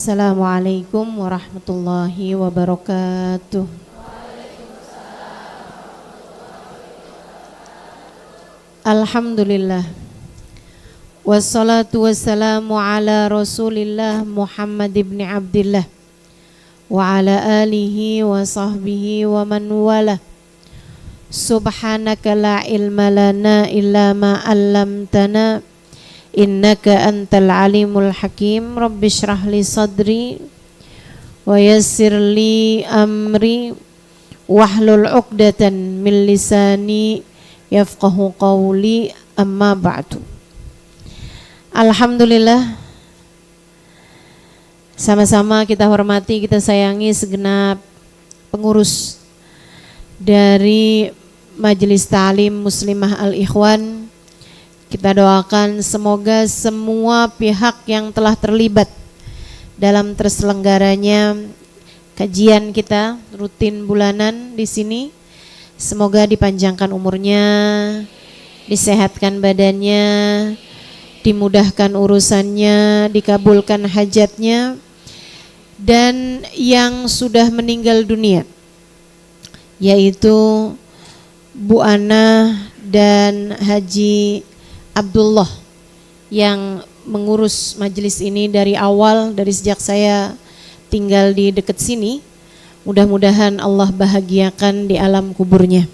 Assalamualaikum warahmatullahi wabarakatuh. Alhamdulillah. Wassalatu wassalamu ala Rasulillah Muhammad ibn Abdillah wa ala alihi wa sahbihi wa man wala. Subhanaka la ilma lana illa ma 'allamtana innaka antal alimul hakim. Rabbi shrah li sadri wa yassir li amri wahlul 'uqdatan min lisani yafqahu qawli, amma ba'du. Alhamdulillah, sama-sama kita hormati, kita sayangi segenap pengurus dari Majelis Ta'lim Muslimah Al-Ikhwan. Kita doakan semoga semua pihak yang telah terlibat dalam terselenggaranya kajian kita rutin bulanan di sini, semoga dipanjangkan umurnya, disehatkan badannya, dimudahkan urusannya, dikabulkan hajatnya. Dan yang sudah meninggal dunia, yaitu Bu Ana dan Haji Abdullah yang mengurus majelis ini dari awal, dari sejak saya tinggal di dekat sini. Mudah-mudahan Allah bahagiakan di alam kuburnya,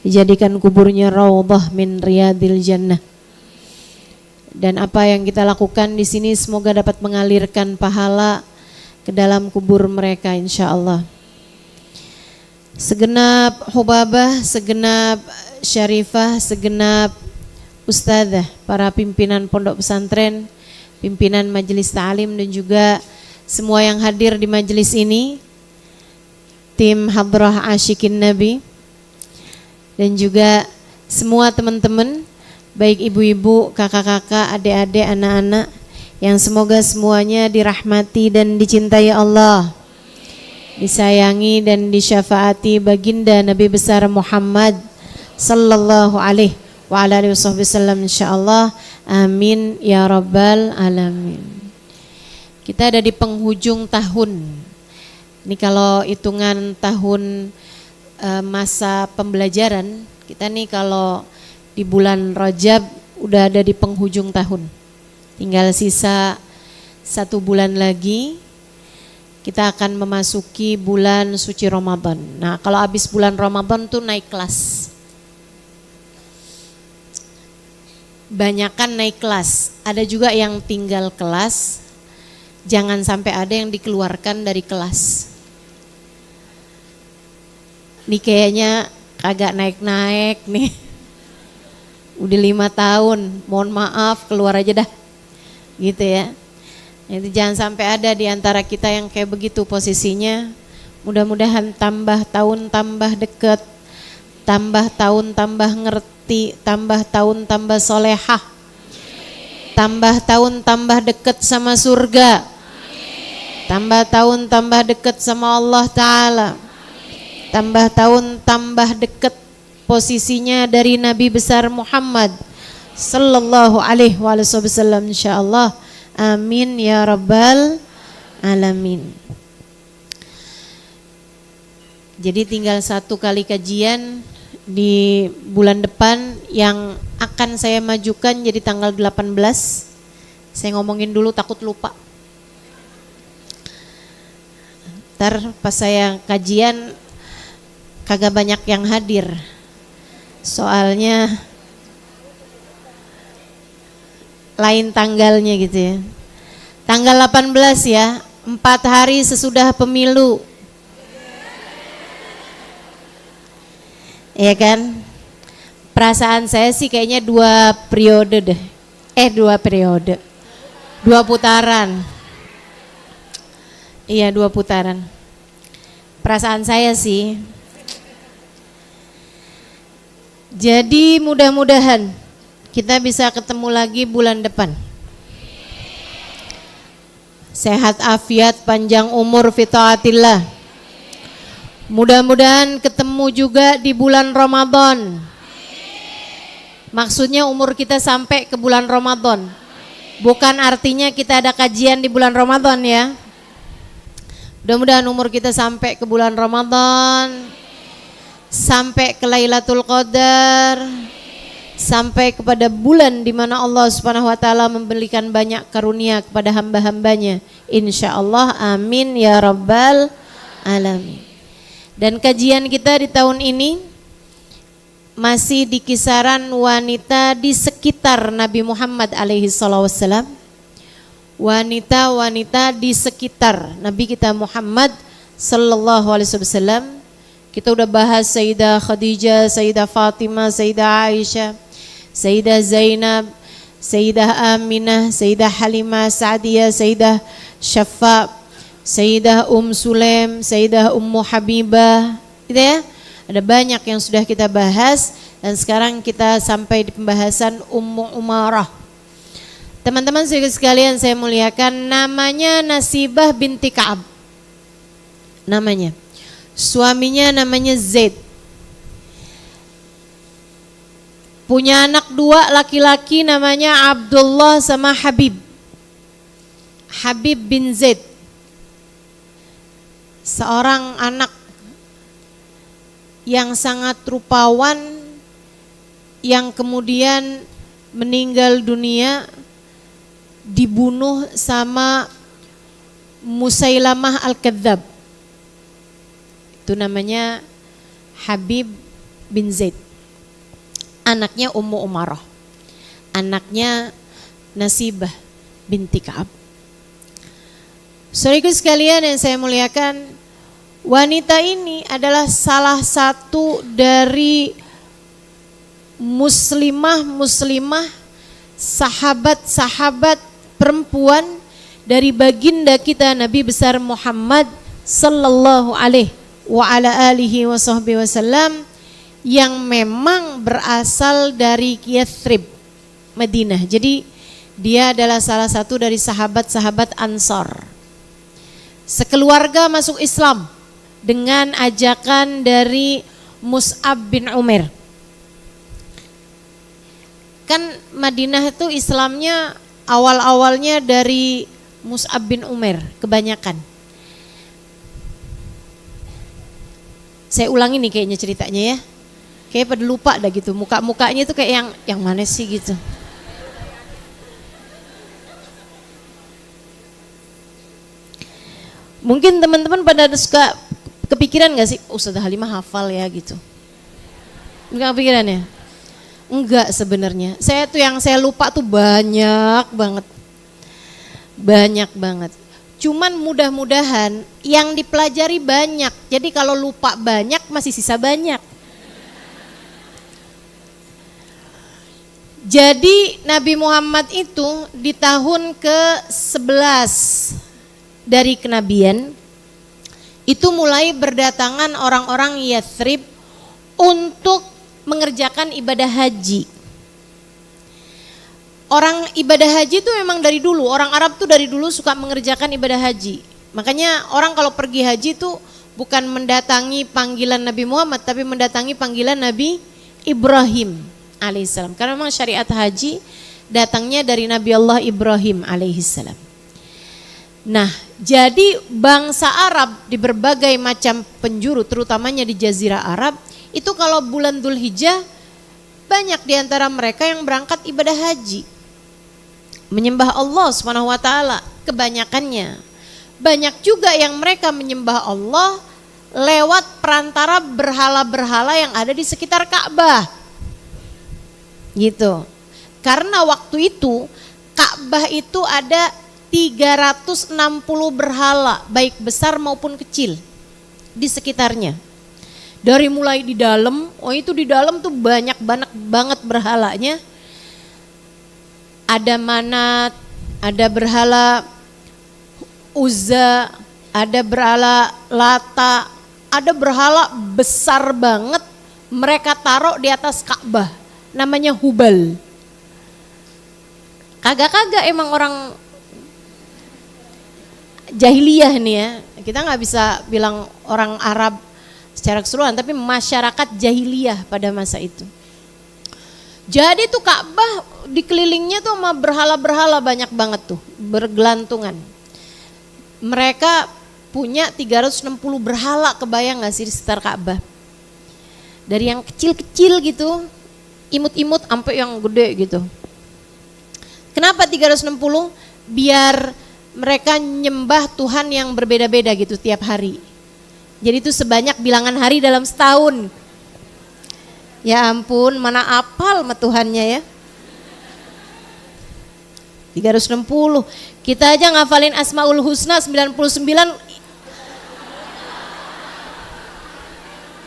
dijadikan kuburnya raudhah min riyadil jannah. Dan apa yang kita lakukan di sini semoga dapat mengalirkan pahala ke dalam kubur mereka insyaallah. Segenap hubabah, segenap syarifah, segenap ustadzah, para pimpinan pondok pesantren, pimpinan majelis ta'lim, dan juga semua yang hadir di majelis ini, tim Hadrah Asyikin Nabi, dan juga semua teman-teman, baik ibu-ibu, kakak-kakak, adik-adik, anak-anak, yang semoga semuanya dirahmati dan dicintai Allah, disayangi dan disyafaati baginda Nabi besar Muhammad sallallahu alaihi wa ala alihi wasallam insyaallah. Amin ya rabbal alamin. Kita ada di penghujung tahun. Ini kalau hitungan tahun masa pembelajaran, kita nih kalau di bulan Rajab udah ada di penghujung tahun. Tinggal sisa 1 bulan lagi kita akan memasuki bulan suci Ramadan. Nah, kalau habis bulan Ramadan tuh naik kelas. Banyakan naik kelas. Ada juga yang tinggal kelas. Jangan sampai ada yang dikeluarkan dari kelas. Ini kayaknya kagak naik-naik nih. Udah 5 tahun, mohon maaf, keluar aja dah. Gitu ya. Itu jangan sampai ada di antara kita yang kayak begitu posisinya. Mudah-mudahan tambah tahun tambah dekat, tambah tahun tambah ngerti, tambah tahun tambah solehah, tambah tahun tambah dekat sama surga, tambah tahun tambah dekat sama Allah Ta'ala, tambah tahun tambah dekat posisinya dari Nabi besar Muhammad sallallahu alaihi wasallam insyaallah. Amin ya rabbal alamin. Jadi tinggal 1 kali kajian di bulan depan yang akan saya majukan jadi tanggal 18. Saya ngomongin dulu takut lupa. Ntar pas saya kajian kagak banyak yang hadir. Soalnya lain tanggalnya gitu ya. Tanggal 18 ya, 4 hari sesudah pemilu. Ya kan? Perasaan saya sih kayaknya 2 periode deh. 2 periode. 2 putaran. Iya, 2 putaran. Perasaan saya sih. Jadi mudah-mudahan kita bisa ketemu lagi bulan depan. Sehat afiat, panjang umur, fi taatillah. Mudah-mudahan ketemu juga di bulan Ramadan. Maksudnya umur kita sampai ke bulan Ramadan. Bukan artinya kita ada kajian di bulan Ramadan ya. Mudah-mudahan umur kita sampai ke bulan Ramadan, sampai ke Lailatul Qadar, sampai kepada bulan di mana Allah Subhanahu wa taala memberikan banyak karunia kepada hamba-hambanya. Insyaallah, amin ya rabbal alamin. Dan kajian kita di tahun ini masih di kisaran wanita di sekitar Nabi Muhammad alaihi wassalam. Wanita-wanita di sekitar Nabi kita Muhammad sallallahu alaihi wasallam. Kita udah bahas Sayyidah Khadijah, Sayyidah Fatimah, Sayyidah Aisyah, Sayyidah Zainab, Sayyidah Aminah, Sayyidah Halimah Sa'diyah, Sayyidah Syafa, Sayyidah Sulaim, Sayyidah Ummu Habibah. Gitu ya. Ada banyak yang sudah kita bahas dan sekarang kita sampai di pembahasan Ummu Umarah. Teman-teman sekalian saya muliakan, namanya Nasibah binti Ka'ab. Namanya. Suaminya namanya Zaid. Punya anak 2 laki-laki namanya Abdullah sama Habib. Habib bin Zaid. Seorang anak yang sangat rupawan yang kemudian meninggal dunia dibunuh sama Musailamah Al-Kadzab. Itu namanya Habib bin Zaid. Anaknya Ummu Umarah. Anaknya Nasibah binti Ka'ab. Saudaraku sekalian yang saya muliakan, wanita ini adalah salah satu dari muslimah, sahabat-sahabat perempuan dari baginda kita Nabi besar Muhammad sallallahu alaihi wa ala alihi wasallam yang memang berasal dari Yathrib, Madinah. Jadi dia adalah salah satu dari sahabat-sahabat Ansar. Sekeluarga masuk Islam dengan ajakan dari Mus'ab bin Umair. Kan Madinah itu Islamnya awal-awalnya dari Mus'ab bin Umair kebanyakan. Saya ulangi nih kayaknya ceritanya ya. Kayak pada lupa dah gitu. Muka-mukanya itu kayak yang mana sih gitu. Mungkin teman-teman pada suka kepikiran gak sih, Ustazah Halimah hafal ya gitu. Enggak kepikiran ya? Enggak sebenarnya. Saya tuh yang saya lupa tuh banyak banget. Banyak banget. Cuman mudah-mudahan yang dipelajari banyak. Jadi kalau lupa banyak masih sisa banyak. Jadi Nabi Muhammad itu di tahun ke-11 dari kenabian itu mulai berdatangan orang-orang Yathrib untuk mengerjakan ibadah haji. Orang ibadah haji itu memang dari dulu, orang Arab tuh dari dulu suka mengerjakan ibadah haji. Makanya orang kalau pergi haji itu bukan mendatangi panggilan Nabi Muhammad, tapi mendatangi panggilan Nabi Ibrahim alaihissalam. Karena memang syariat haji datangnya dari Nabi Allah Ibrahim alaihissalam. Nah, jadi bangsa Arab di berbagai macam penjuru, terutamanya di Jazirah Arab, itu kalau bulan Dzulhijjah banyak di antara mereka yang berangkat ibadah haji. Menyembah Allah Subhanahu wa taala kebanyakannya. Banyak juga yang mereka menyembah Allah lewat perantara berhala-berhala yang ada di sekitar Ka'bah. Gitu. Karena waktu itu Ka'bah itu ada 360 berhala, baik besar maupun kecil di sekitarnya. Dari mulai di dalam, itu di dalam tuh banyak banget berhalanya. Ada Manat, ada berhala Uzza, ada berhala Lata, ada berhala besar banget mereka taruh di atas Ka'bah, namanya Hubal. Kagak-kagak emang orang jahiliyah nih ya, kita nggak bisa bilang orang Arab secara keseluruhan, tapi masyarakat jahiliyah pada masa itu. Jadi tuh Ka'bah dikelilingnya tuh sama berhala-berhala banyak banget tuh, bergelantungan. Mereka punya 360 berhala, kebayang gak sih di sekitar Ka'bah? Dari yang kecil-kecil gitu, imut-imut sampai yang gede gitu. Kenapa 360? Biar mereka nyembah Tuhan yang berbeda-beda gitu tiap hari. Jadi itu sebanyak bilangan hari dalam setahun. Ya ampun, mana apal sama Tuhannya ya. 360. Kita aja ngafalin Asmaul Husna 99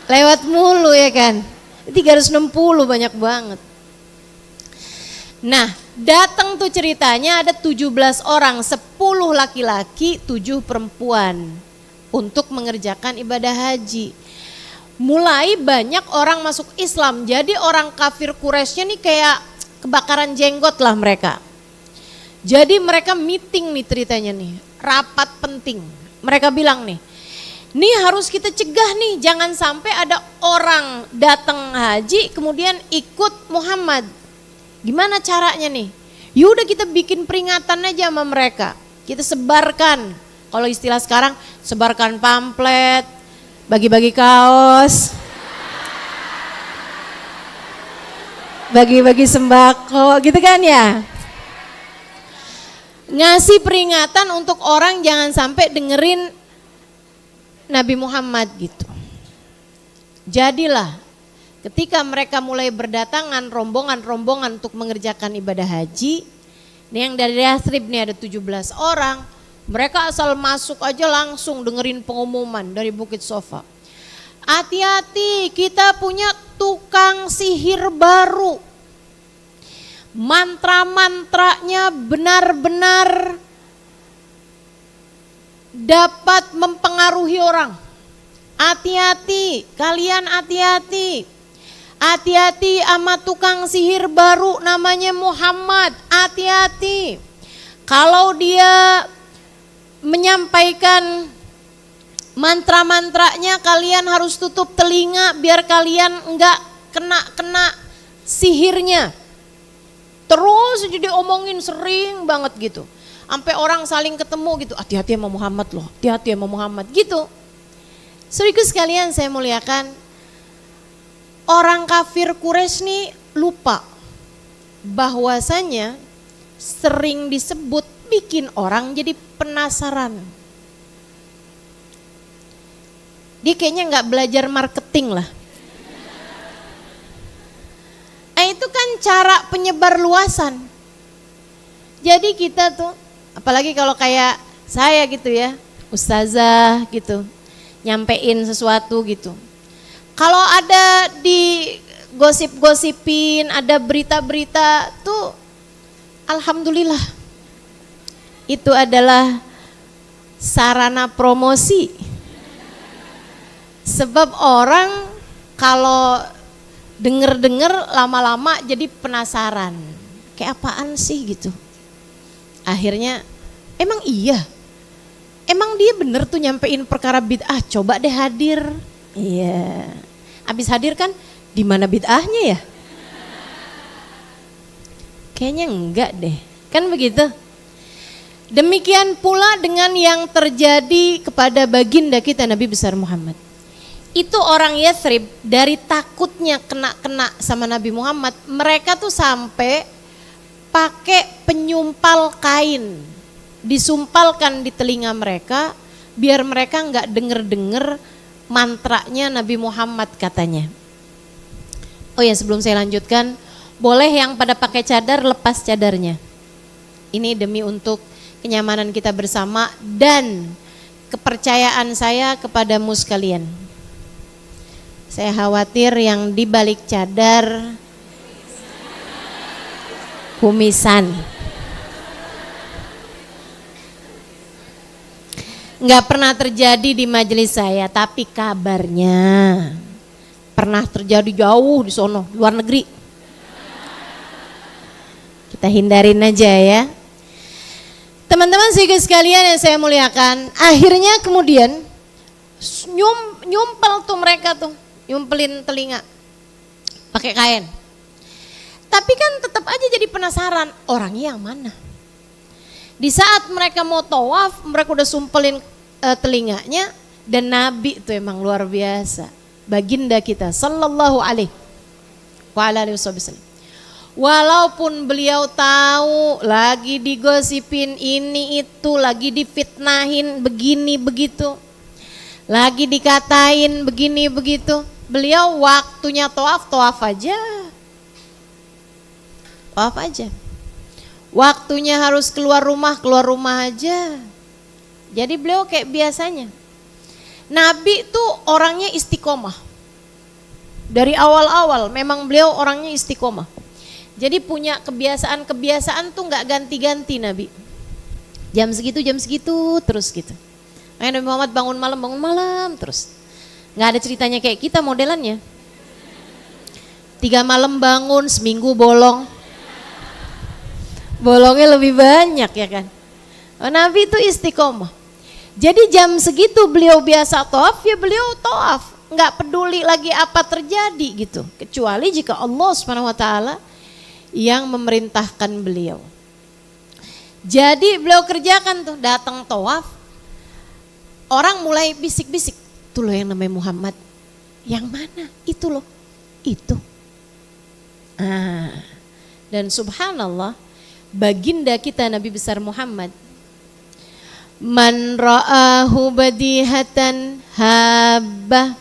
lewat mulu ya kan. 360 banyak banget. Nah, datang tuh ceritanya ada 17 orang, 10 laki-laki, 7 perempuan untuk mengerjakan ibadah haji. Mulai banyak orang masuk Islam. Jadi orang kafir Quraisynya nih kayak kebakaran jenggot lah mereka. Jadi mereka meeting nih ceritanya nih, rapat penting. Mereka bilang nih harus kita cegah nih, jangan sampai ada orang datang haji kemudian ikut Muhammad. Gimana caranya nih? Yaudah kita bikin peringatan aja sama mereka. Kita sebarkan, kalau istilah sekarang sebarkan pamflet, bagi-bagi kaos, bagi-bagi sembako gitu kan ya. Ngasih peringatan untuk orang jangan sampai dengerin Nabi Muhammad gitu. Jadilah ketika mereka mulai berdatangan rombongan-rombongan untuk mengerjakan ibadah haji, nih yang dari Yathrib nih ada 17 orang, mereka asal masuk aja langsung dengerin pengumuman dari Bukit Sofa. Hati-hati, kita punya tukang sihir baru. Mantra-mantranya benar-benar dapat mempengaruhi orang. Hati-hati, kalian hati-hati. Hati-hati sama tukang sihir baru namanya Muhammad. Hati-hati. Kalau dia menyampaikan mantra-mantranya, kalian harus tutup telinga biar kalian enggak kena sihirnya. Terus jadi omongin sering banget gitu. Sampai orang saling ketemu gitu, hati-hati sama Muhammad loh, hati-hati sama Muhammad gitu. Saudaraku sekalian saya muliakan, orang kafir Quraisy nih lupa bahwasanya sering disebut bikin orang jadi penasaran. Dia kayaknya nggak belajar marketing lah. Itu kan cara penyebar luasan. Jadi kita tuh, apalagi kalau kayak saya gitu ya, ustazah gitu, nyampein sesuatu gitu. Kalau ada di gosip-gosipin, ada berita-berita tuh, alhamdulillah. Itu adalah sarana promosi. Sebab orang kalau denger-denger lama-lama jadi penasaran. Kayak apaan sih gitu. Akhirnya emang iya. Emang dia bener tuh nyampein perkara bid'ah, coba deh hadir. Iya. Abis hadir kan di mana bid'ahnya ya? Kayaknya enggak deh. Kan begitu. Demikian pula dengan yang terjadi kepada baginda kita Nabi besar Muhammad. Itu orang Yathrib dari takutnya kena sama Nabi Muhammad, mereka tuh sampai pakai penyumpal kain, disumpalkan di telinga mereka biar mereka nggak denger mantranya Nabi Muhammad katanya. Oh ya, sebelum saya lanjutkan, boleh yang pada pakai cadar lepas cadarnya. Ini demi untuk kenyamanan kita bersama dan kepercayaan saya kepadamu sekalian. Saya khawatir yang di balik cadar kumisan. Nggak pernah terjadi di majelis saya, tapi kabarnya pernah terjadi jauh di sono, luar negeri. Kita hindarin aja ya. Teman-teman sekalian yang saya muliakan, akhirnya kemudian nyumpel tuh mereka tuh, nyumpelin telinga pakai kain. Tapi kan tetap aja jadi penasaran, orangnya yang mana? Di saat mereka mau tawaf, mereka udah sumpelin telinganya, dan Nabi itu emang luar biasa. Baginda kita sallallahu alaihi wasallam. Walaupun beliau tahu lagi digosipin ini itu, lagi difitnahin begini begitu, lagi dikatain begini begitu, beliau waktunya tawaf aja. Tawaf aja. Waktunya harus keluar rumah aja. Jadi beliau kayak biasanya. Nabi tuh orangnya istiqomah. Dari awal-awal memang beliau orangnya istiqomah. Jadi punya kebiasaan tuh nggak ganti-ganti Nabi. Jam segitu terus gitu. Nabi Muhammad bangun malam terus. Nggak ada ceritanya kayak kita modelannya. 3 malam bangun, seminggu bolong. Bolongnya lebih banyak ya kan. Nabi itu istiqomah. Jadi jam segitu beliau biasa tawaf, ya beliau tawaf. Nggak peduli lagi apa terjadi gitu. Kecuali jika Allah SWT yang memerintahkan beliau. Jadi beliau kerjakan tuh, datang tawaf, orang mulai bisik-bisik, itu loh yang namanya Muhammad. Yang mana? Itu loh, itu. Dan subhanallah, baginda kita Nabi besar Muhammad, man ra'ahu badihatan habbah.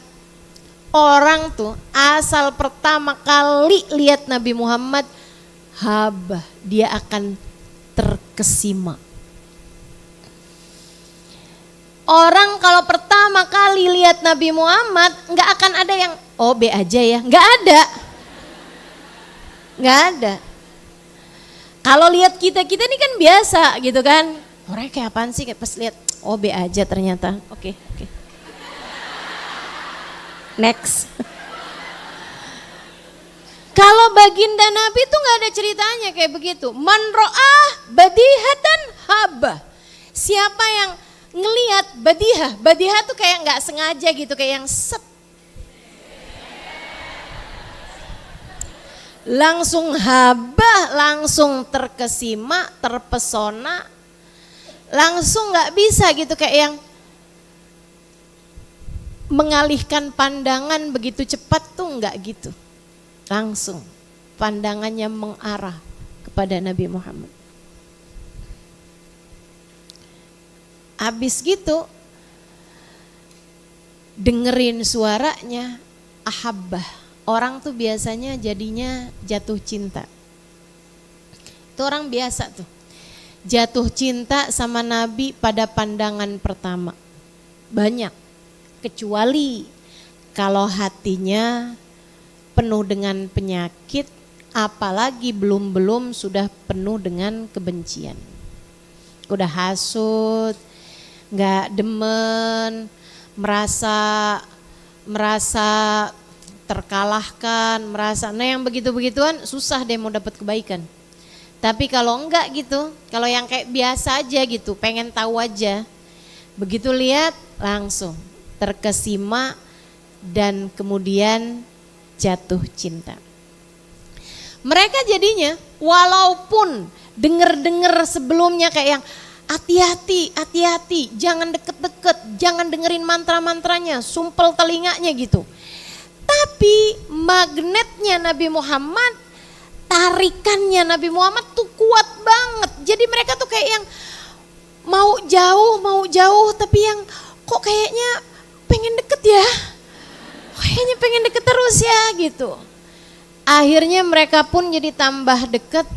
Orang tuh asal pertama kali lihat Nabi Muhammad, habah, dia akan terkesima. Orang kalau pertama kali lihat Nabi Muhammad nggak akan ada yang be aja ya, nggak ada. Kalau lihat kita ini kan biasa gitu kan, orangnya kayak apaan sih, kayak pas lihat be aja ternyata, oke. Next. Kalau baginda Nabi itu nggak ada ceritanya kayak begitu. Man ro'ah badihatan habah. Siapa yang ngelihat badihah tuh kayak nggak sengaja gitu, kayak yang set. Langsung habah, langsung terkesima, terpesona, langsung nggak bisa gitu kayak yang mengalihkan pandangan begitu cepat tuh nggak gitu. Langsung pandangannya mengarah kepada Nabi Muhammad. Habis gitu dengerin suaranya, ahabbah. Orang tuh biasanya jadinya jatuh cinta. Itu orang biasa tuh. Jatuh cinta sama Nabi pada pandangan pertama. Banyak. Kecuali kalau hatinya penuh dengan penyakit, apalagi belum sudah penuh dengan kebencian. Udah hasut, nggak demen, merasa terkalahkan, yang begitu-begituan susah deh mau dapat kebaikan. Tapi kalau enggak gitu, kalau yang kayak biasa aja gitu, pengen tahu aja, begitu lihat langsung terkesima dan kemudian jatuh cinta. Mereka jadinya walaupun denger sebelumnya kayak yang hati-hati, jangan deket-deket, jangan dengerin mantra-mantranya, sumpel telinganya gitu. Tapi magnetnya Nabi Muhammad, tarikannya Nabi Muhammad tuh kuat banget. Jadi mereka tuh kayak yang mau jauh, tapi yang kok kayaknya pengen deket ya. Kayaknya pengen deket terus ya gitu. Akhirnya mereka pun jadi tambah deket.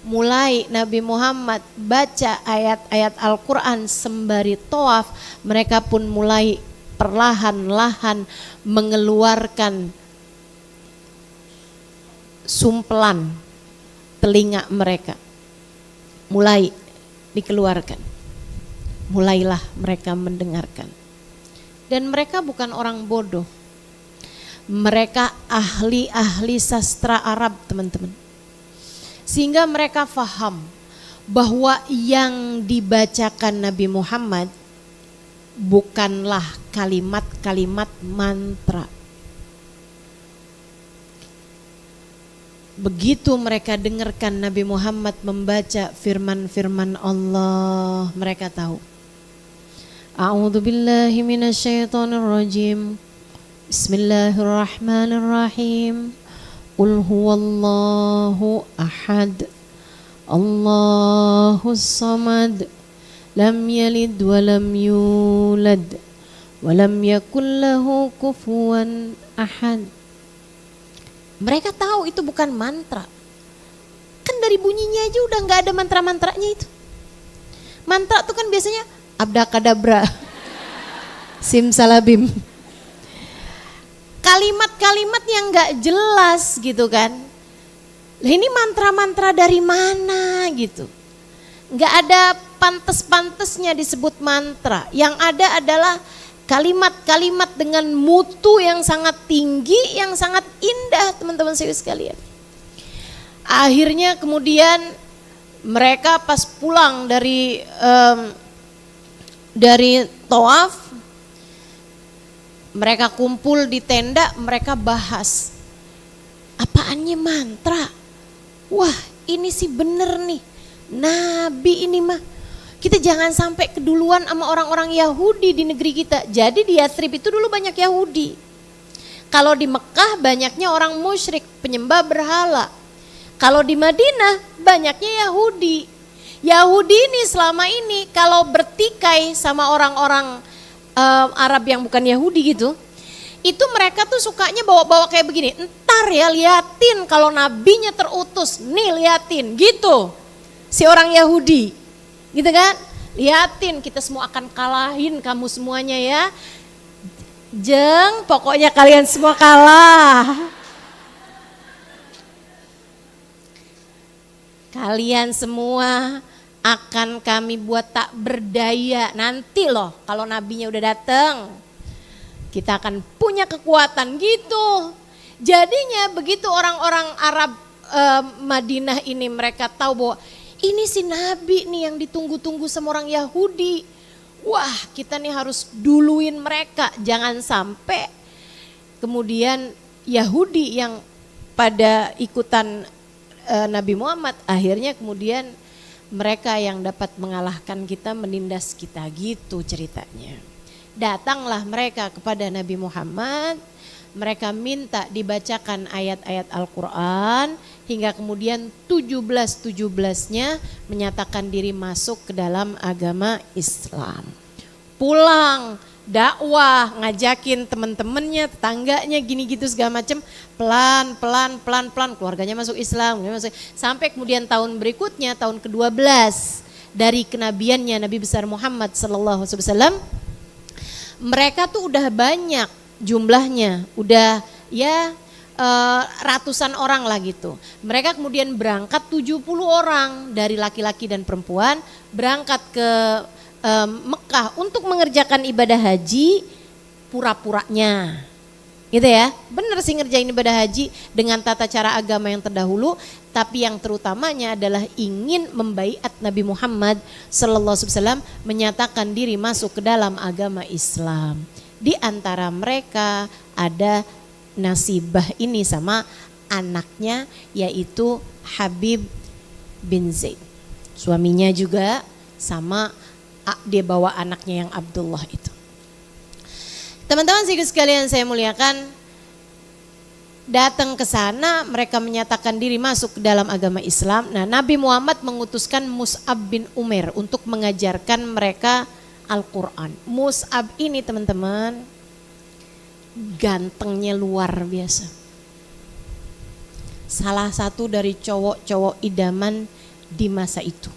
Mulai Nabi Muhammad baca ayat-ayat Al-Quran sembari tawaf, mereka pun mulai perlahan-lahan mengeluarkan sumpelan telinga mereka. Mulai dikeluarkan. Mulailah mereka mendengarkan. Dan mereka bukan orang bodoh. Mereka ahli sastra Arab, teman-teman. Sehingga mereka faham bahwa yang dibacakan Nabi Muhammad bukanlah kalimat-kalimat mantra. begitu mereka dengarkan Nabi Muhammad membaca firman-firman Allah, mereka tahu. A'udzu billahi minasyaitonir rajim. Bismillahirrahmanirrahim. Qul huwallahu ahad. Allahus samad. Lam yalid wa lam yulad. Wa lam yakul lahu kufuwan ahad. Mereka tahu itu bukan mantra. Kan dari bunyinya aja udah gak ada mantra-mantranya itu. Mantra itu kan biasanya abdakadabra, simsalabim. Kalimat-kalimat yang gak jelas gitu kan. Lah ini mantra-mantra dari mana gitu. Gak ada pantes-pantesnya disebut mantra. Yang ada adalah kalimat-kalimat dengan mutu yang sangat tinggi, yang sangat indah teman-teman sekalian. Akhirnya kemudian mereka pas pulang dari tawaf, mereka kumpul di tenda, mereka bahas. Apaannya mantra? Wah ini sih bener nih, Nabi ini mah. Kita jangan sampai keduluan sama orang-orang Yahudi di negeri kita. Jadi di Yatsrib itu dulu banyak Yahudi. Kalau di Mekah banyaknya orang musyrik, penyembah berhala. Kalau di Madinah banyaknya Yahudi. Yahudi ini selama ini kalau bertikai sama orang-orang Arab yang bukan Yahudi gitu, itu mereka tuh sukanya bawa-bawa kayak begini. Entar ya liatin kalau nabinya terutus, nih liatin gitu. Si orang Yahudi. Gitu kan, liatin kita semua akan kalahin kamu semuanya ya. Jeng, pokoknya kalian semua kalah. Kalian semua akan kami buat tak berdaya. Nanti loh kalau nabinya udah datang, kita akan punya kekuatan gitu. Jadinya begitu orang-orang Arab Madinah ini mereka tahu bahwa ini si Nabi nih yang ditunggu-tunggu sama orang Yahudi. Wah kita nih harus duluin mereka. Jangan sampai kemudian Yahudi yang pada ikutan Nabi Muhammad akhirnya kemudian mereka yang dapat mengalahkan kita, menindas kita gitu ceritanya. Datanglah mereka kepada Nabi Muhammad. Mereka minta dibacakan ayat-ayat Al-Quran hingga kemudian 17-17-nya menyatakan diri masuk ke dalam agama Islam. Pulang, dakwah, ngajakin teman-temannya, tetangganya gini gitu segala macam, pelan-pelan keluarganya masuk Islam. Sampai kemudian tahun berikutnya, tahun ke-12 dari kenabiannya Nabi besar Muhammad SAW, mereka tuh udah banyak jumlahnya, udah ya ratusan orang lah gitu. Mereka kemudian berangkat 70 orang dari laki-laki dan perempuan berangkat ke Mekah untuk mengerjakan ibadah haji pura-puranya. Gitu ya, benar sih ngerjain ibadah haji dengan tata cara agama yang terdahulu, tapi yang terutamanya adalah ingin membaiat Nabi Muhammad SAW menyatakan diri masuk ke dalam agama Islam. Di antara mereka ada Nasibah ini sama anaknya yaitu Habib bin Zaid. Suaminya juga sama, dia bawa anaknya yang Abdullah itu. Teman-teman sekalian saya muliakan, datang ke sana mereka menyatakan diri masuk ke dalam agama Islam. Nah, Nabi Muhammad mengutuskan Mus'ab bin Umair untuk mengajarkan mereka Al-Quran. Mus'ab ini teman-teman gantengnya luar biasa. Salah satu dari cowok-cowok idaman di masa itu.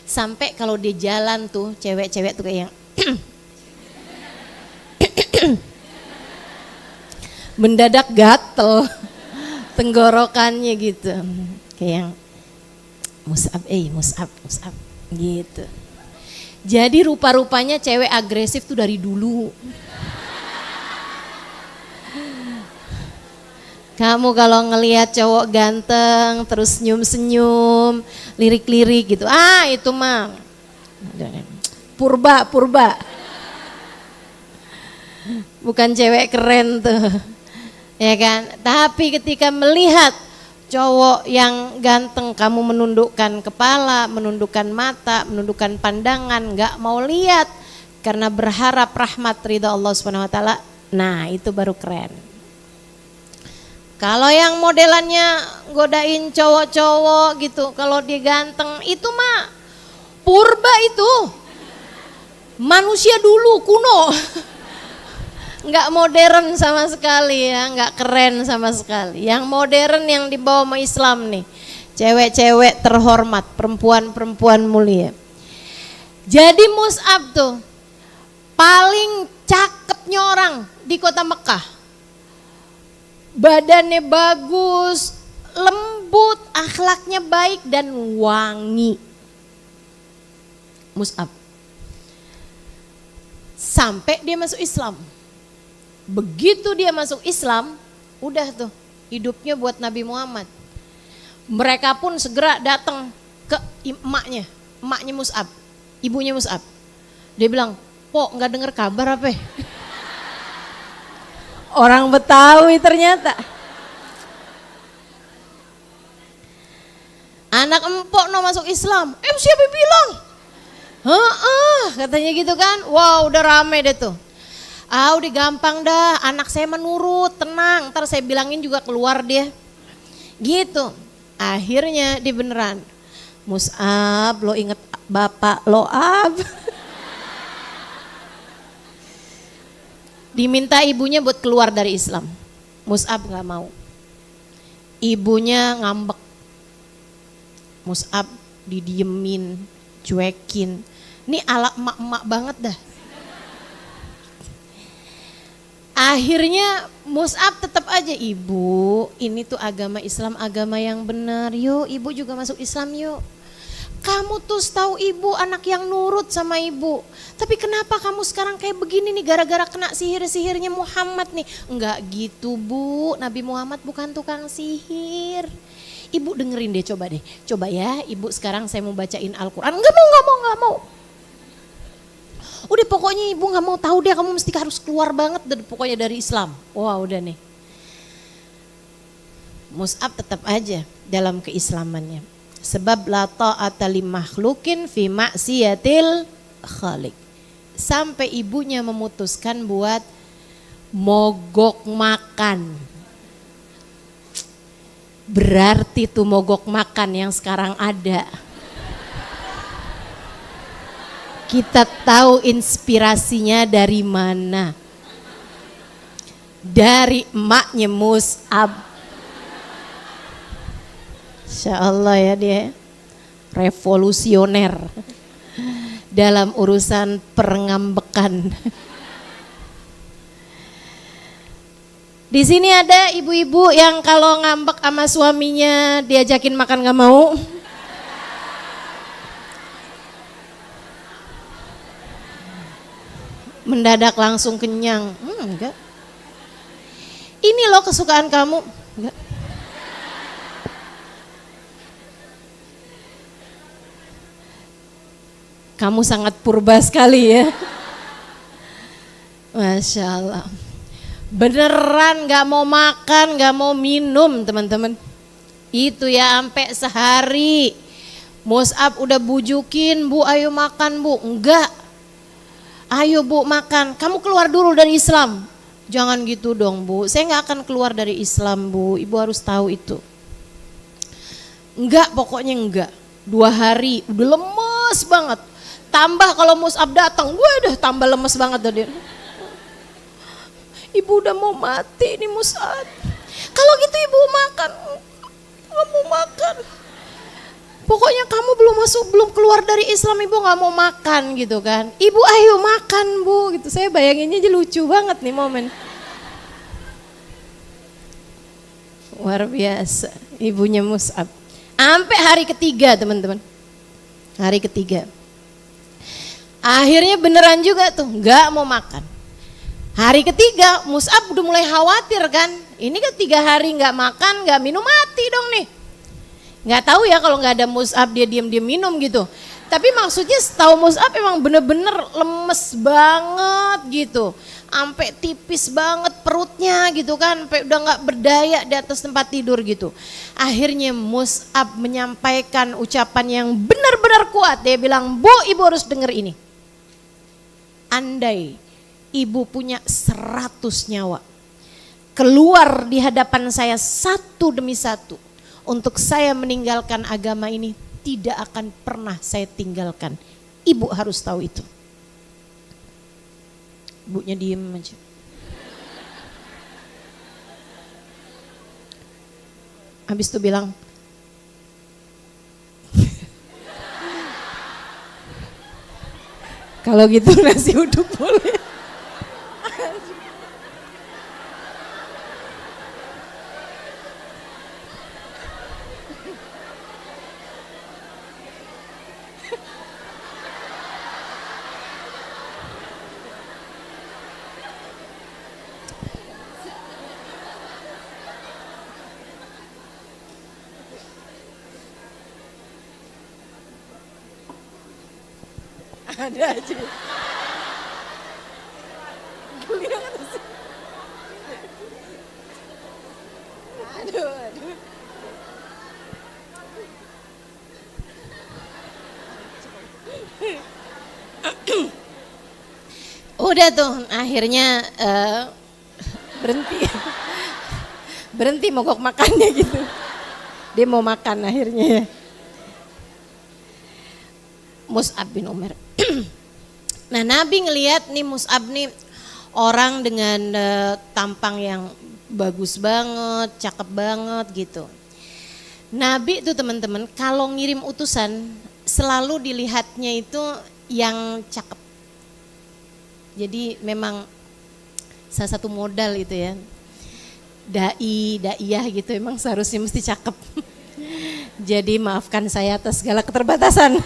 Sampai kalau dia jalan tuh cewek-cewek tuh kayak yang mendadak gatel tenggorokannya gitu. Kayak yang Mus'ab gitu. Jadi rupa-rupanya cewek agresif tuh dari dulu. Kamu kalau ngelihat cowok ganteng terus senyum-senyum, lirik-lirik gitu. Itu mah purba. Bukan cewek keren tuh. Ya kan? Tapi ketika melihat cowok yang ganteng kamu menundukkan kepala, menundukkan mata, menundukkan pandangan, gak mau lihat karena berharap rahmat ridha Allah Subhanahu wa taala. Nah, itu baru keren. Kalau yang modelannya godain cowok-cowok gitu, kalau dia ganteng, itu mah purba itu. Manusia dulu kuno. Nggak modern sama sekali ya, nggak keren sama sekali. Yang modern yang dibawa sama Islam nih, cewek-cewek terhormat, perempuan-perempuan mulia. Jadi Mus'ab tuh paling cakepnya orang di kota Mekah. Badannya bagus, lembut, akhlaknya baik dan wangi. Mus'ab. Sampai dia masuk Islam. Begitu dia masuk Islam, udah tuh hidupnya buat Nabi Muhammad. Mereka pun segera datang ke emaknya Mus'ab, ibunya Mus'ab. Dia bilang, "Pok, nggak dengar kabar apa?" Orang Betawi ternyata. Anak empok no masuk Islam. Siapa bilang? Katanya gitu kan. Wow, udah rame deh tuh. Udah gampang dah, anak saya menurut, tenang, ntar saya bilangin juga keluar dia. Gitu. Akhirnya dia beneran. Mus'ab, lo inget bapak lo ab. Diminta ibunya buat keluar dari Islam. Mus'ab gak mau. Ibunya ngambek. Mus'ab didiemin, cuekin. Ini ala emak-emak banget dah. Akhirnya Mus'ab tetap aja, "Ibu, ini tuh agama Islam, agama yang benar. Yuk, ibu juga masuk Islam yuk. Kamu tuh tahu ibu anak yang nurut sama ibu. Tapi kenapa kamu sekarang kayak begini nih gara-gara kena sihir-sihirnya Muhammad nih?" "Enggak gitu, Bu. Nabi Muhammad bukan tukang sihir. Ibu dengerin deh, coba deh. Coba ya, ibu sekarang saya mau bacain Al-Quran." Enggak mau. Udah pokoknya ibu gak mau tahu deh, kamu mesti harus keluar banget pokoknya dari Islam. Wah, udah nih. Mus'ab tetap aja dalam keislamannya. Sebab la ta'ata li makhlukin fi maksiatil khaliq. Sampai ibunya memutuskan buat mogok makan. Berarti tuh mogok makan yang sekarang ada. Kita tahu inspirasinya dari mana. Dari emaknya Mus'ab. Insya Allah ya, dia revolusioner dalam urusan pengambekan. Di sini ada ibu-ibu yang kalau ngambek sama suaminya diajakin makan gak mau. Mendadak langsung kenyang. Enggak. Ini loh kesukaan kamu. Enggak. Kamu sangat purba sekali ya. Masya Allah. Beneran gak mau makan, gak mau minum teman-teman. Itu ya sampai sehari. Mus'ab udah bujukin, "Bu ayo makan Bu." Enggak. "Ayo Bu makan, kamu keluar dulu dari Islam." "Jangan gitu dong Bu, saya gak akan keluar dari Islam Bu, ibu harus tahu itu." Enggak, pokoknya enggak. 2 hari udah lemes banget. Tambah kalau Mus'ab datang, gue udah tambah lemes banget tadi. Ibu udah mau mati nih Mus'ab. Kalau gitu ibu makan. Gak mau makan. Pokoknya kamu belum keluar dari Islam, ibu gak mau makan gitu kan. "Ibu ayo makan Bu," gitu. Saya bayanginnya aja lucu banget nih momen. Luar biasa ibunya Mus'ab. Sampai hari ketiga teman-teman. Hari ketiga. Akhirnya beneran juga tuh gak mau makan. Hari ketiga Mus'ab udah mulai khawatir kan. Ini kan 3 hari gak makan gak minum, mati dong nih. Gak tahu ya kalau gak ada Mus'ab dia diam-diam minum gitu. Tapi maksudnya setahu Mus'ab emang bener-bener lemes banget gitu. sampai tipis banget perutnya gitu kan, sampai udah nggak berdaya di atas tempat tidur gitu. Akhirnya Mus'ab menyampaikan ucapan yang benar-benar kuat. Dia bilang, "Bu, ibu harus dengar ini. Andai ibu punya 100 nyawa, keluar di hadapan saya satu demi satu untuk saya meninggalkan agama ini, tidak akan pernah saya tinggalkan. Ibu harus tahu itu." Ibunya diem aja. Habis itu bilang, "Kalau gitu nasi uduk boleh." Ada aja. Aduh. Udah tuh akhirnya berhenti mogok makannya gitu. Dia mau makan akhirnya. Mus'ab bin Umair. Nah, Nabi ngelihat nih Mus'ab nih orang dengan tampang yang bagus banget, cakep banget gitu. Nabi itu teman-teman kalau ngirim utusan selalu dilihatnya itu yang cakep. Jadi memang salah satu modal itu ya. Daiyah gitu emang seharusnya mesti cakep. Jadi maafkan saya atas segala keterbatasan.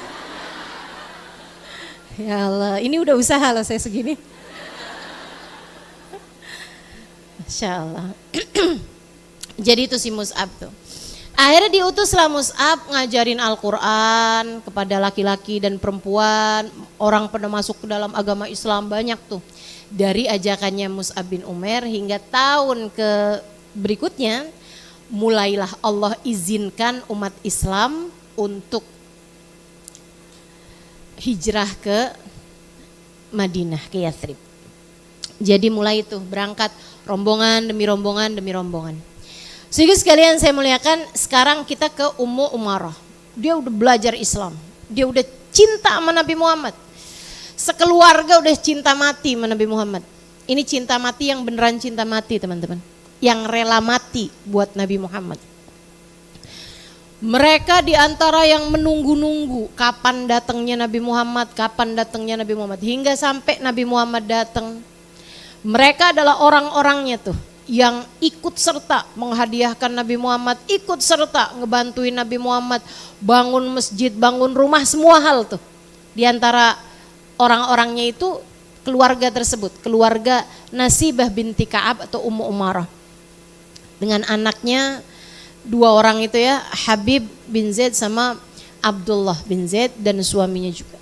Ya Allah, ini udah usaha loh saya segini. Masya Allah. Jadi itu si Mus'ab tuh. Akhirnya diutuslah Mus'ab ngajarin Al-Quran kepada laki-laki dan perempuan. Orang pada masuk ke dalam agama Islam banyak tuh. Dari ajakannya Mus'ab bin Umair hingga tahun ke berikutnya. Mulailah Allah izinkan umat Islam untuk hijrah ke Madinah, ke Yathrib. Jadi mulai itu berangkat rombongan demi rombongan demi rombongan. Sehingga sekalian saya muliakan, sekarang kita ke Ummu Umarah. Dia udah belajar Islam, dia udah cinta sama Nabi Muhammad. Sekeluarga udah cinta mati sama Nabi Muhammad. Ini cinta mati yang beneran cinta mati teman-teman. Yang rela mati buat Nabi Muhammad. Mereka diantara yang menunggu-nunggu kapan datangnya Nabi Muhammad, kapan datangnya Nabi Muhammad. Hingga sampai Nabi Muhammad datang. Mereka adalah orang-orangnya tuh yang ikut serta menghadiahkan Nabi Muhammad, ikut serta ngebantuin Nabi Muhammad, bangun masjid, bangun rumah, semua hal tuh. Di antara orang-orangnya itu keluarga tersebut, keluarga Nasibah binti Ka'ab atau Ummu Umarah. Dengan anaknya dua orang itu ya, Habib bin Zaid sama Abdullah bin Zaid dan suaminya juga.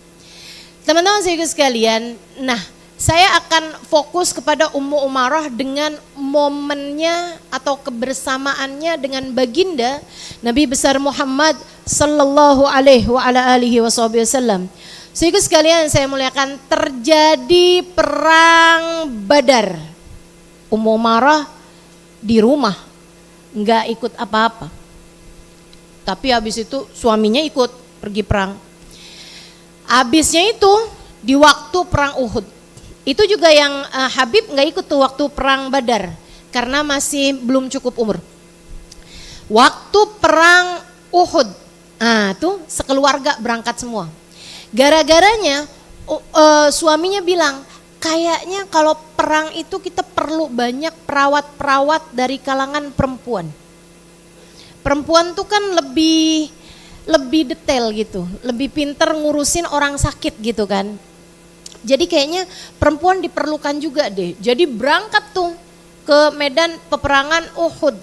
Teman-teman sekalian, nah saya akan fokus kepada Ummu Umarah dengan momennya atau kebersamaannya dengan baginda Nabi besar Muhammad sallallahu alaihi wasallam. Sehingga sekalian saya muliakan, terjadi perang Badar. Ummu Umarah di rumah, nggak ikut apa-apa. Tapi habis itu suaminya ikut pergi perang. Habisnya itu di waktu perang Uhud. Itu juga yang Habib nggak ikut tuh waktu perang Badar karena masih belum cukup umur. Waktu perang Uhud, tuh sekeluarga berangkat semua. Gara-garanya suaminya bilang, kayaknya kalau perang itu kita perlu banyak perawat-perawat dari kalangan perempuan. Perempuan tuh kan lebih detail gitu, lebih pinter ngurusin orang sakit gitu kan. Jadi kayaknya perempuan diperlukan juga deh. Jadi berangkat tuh ke medan peperangan Uhud.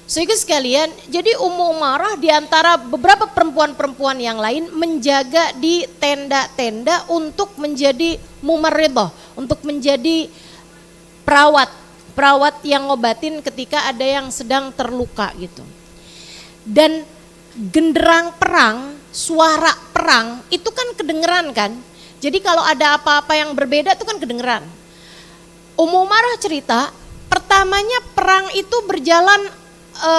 Sehingga sekalian, jadi Ummu Umarah diantara beberapa perempuan-perempuan yang lain menjaga di tenda-tenda untuk menjadi mumarridah, untuk menjadi perawat yang ngobatin ketika ada yang sedang terluka gitu. Dan genderang perang, suara perang itu kan kedengeran kan. Jadi kalau ada apa-apa yang berbeda itu kan kedengeran. Ummu Umarah cerita, pertamanya perang itu berjalan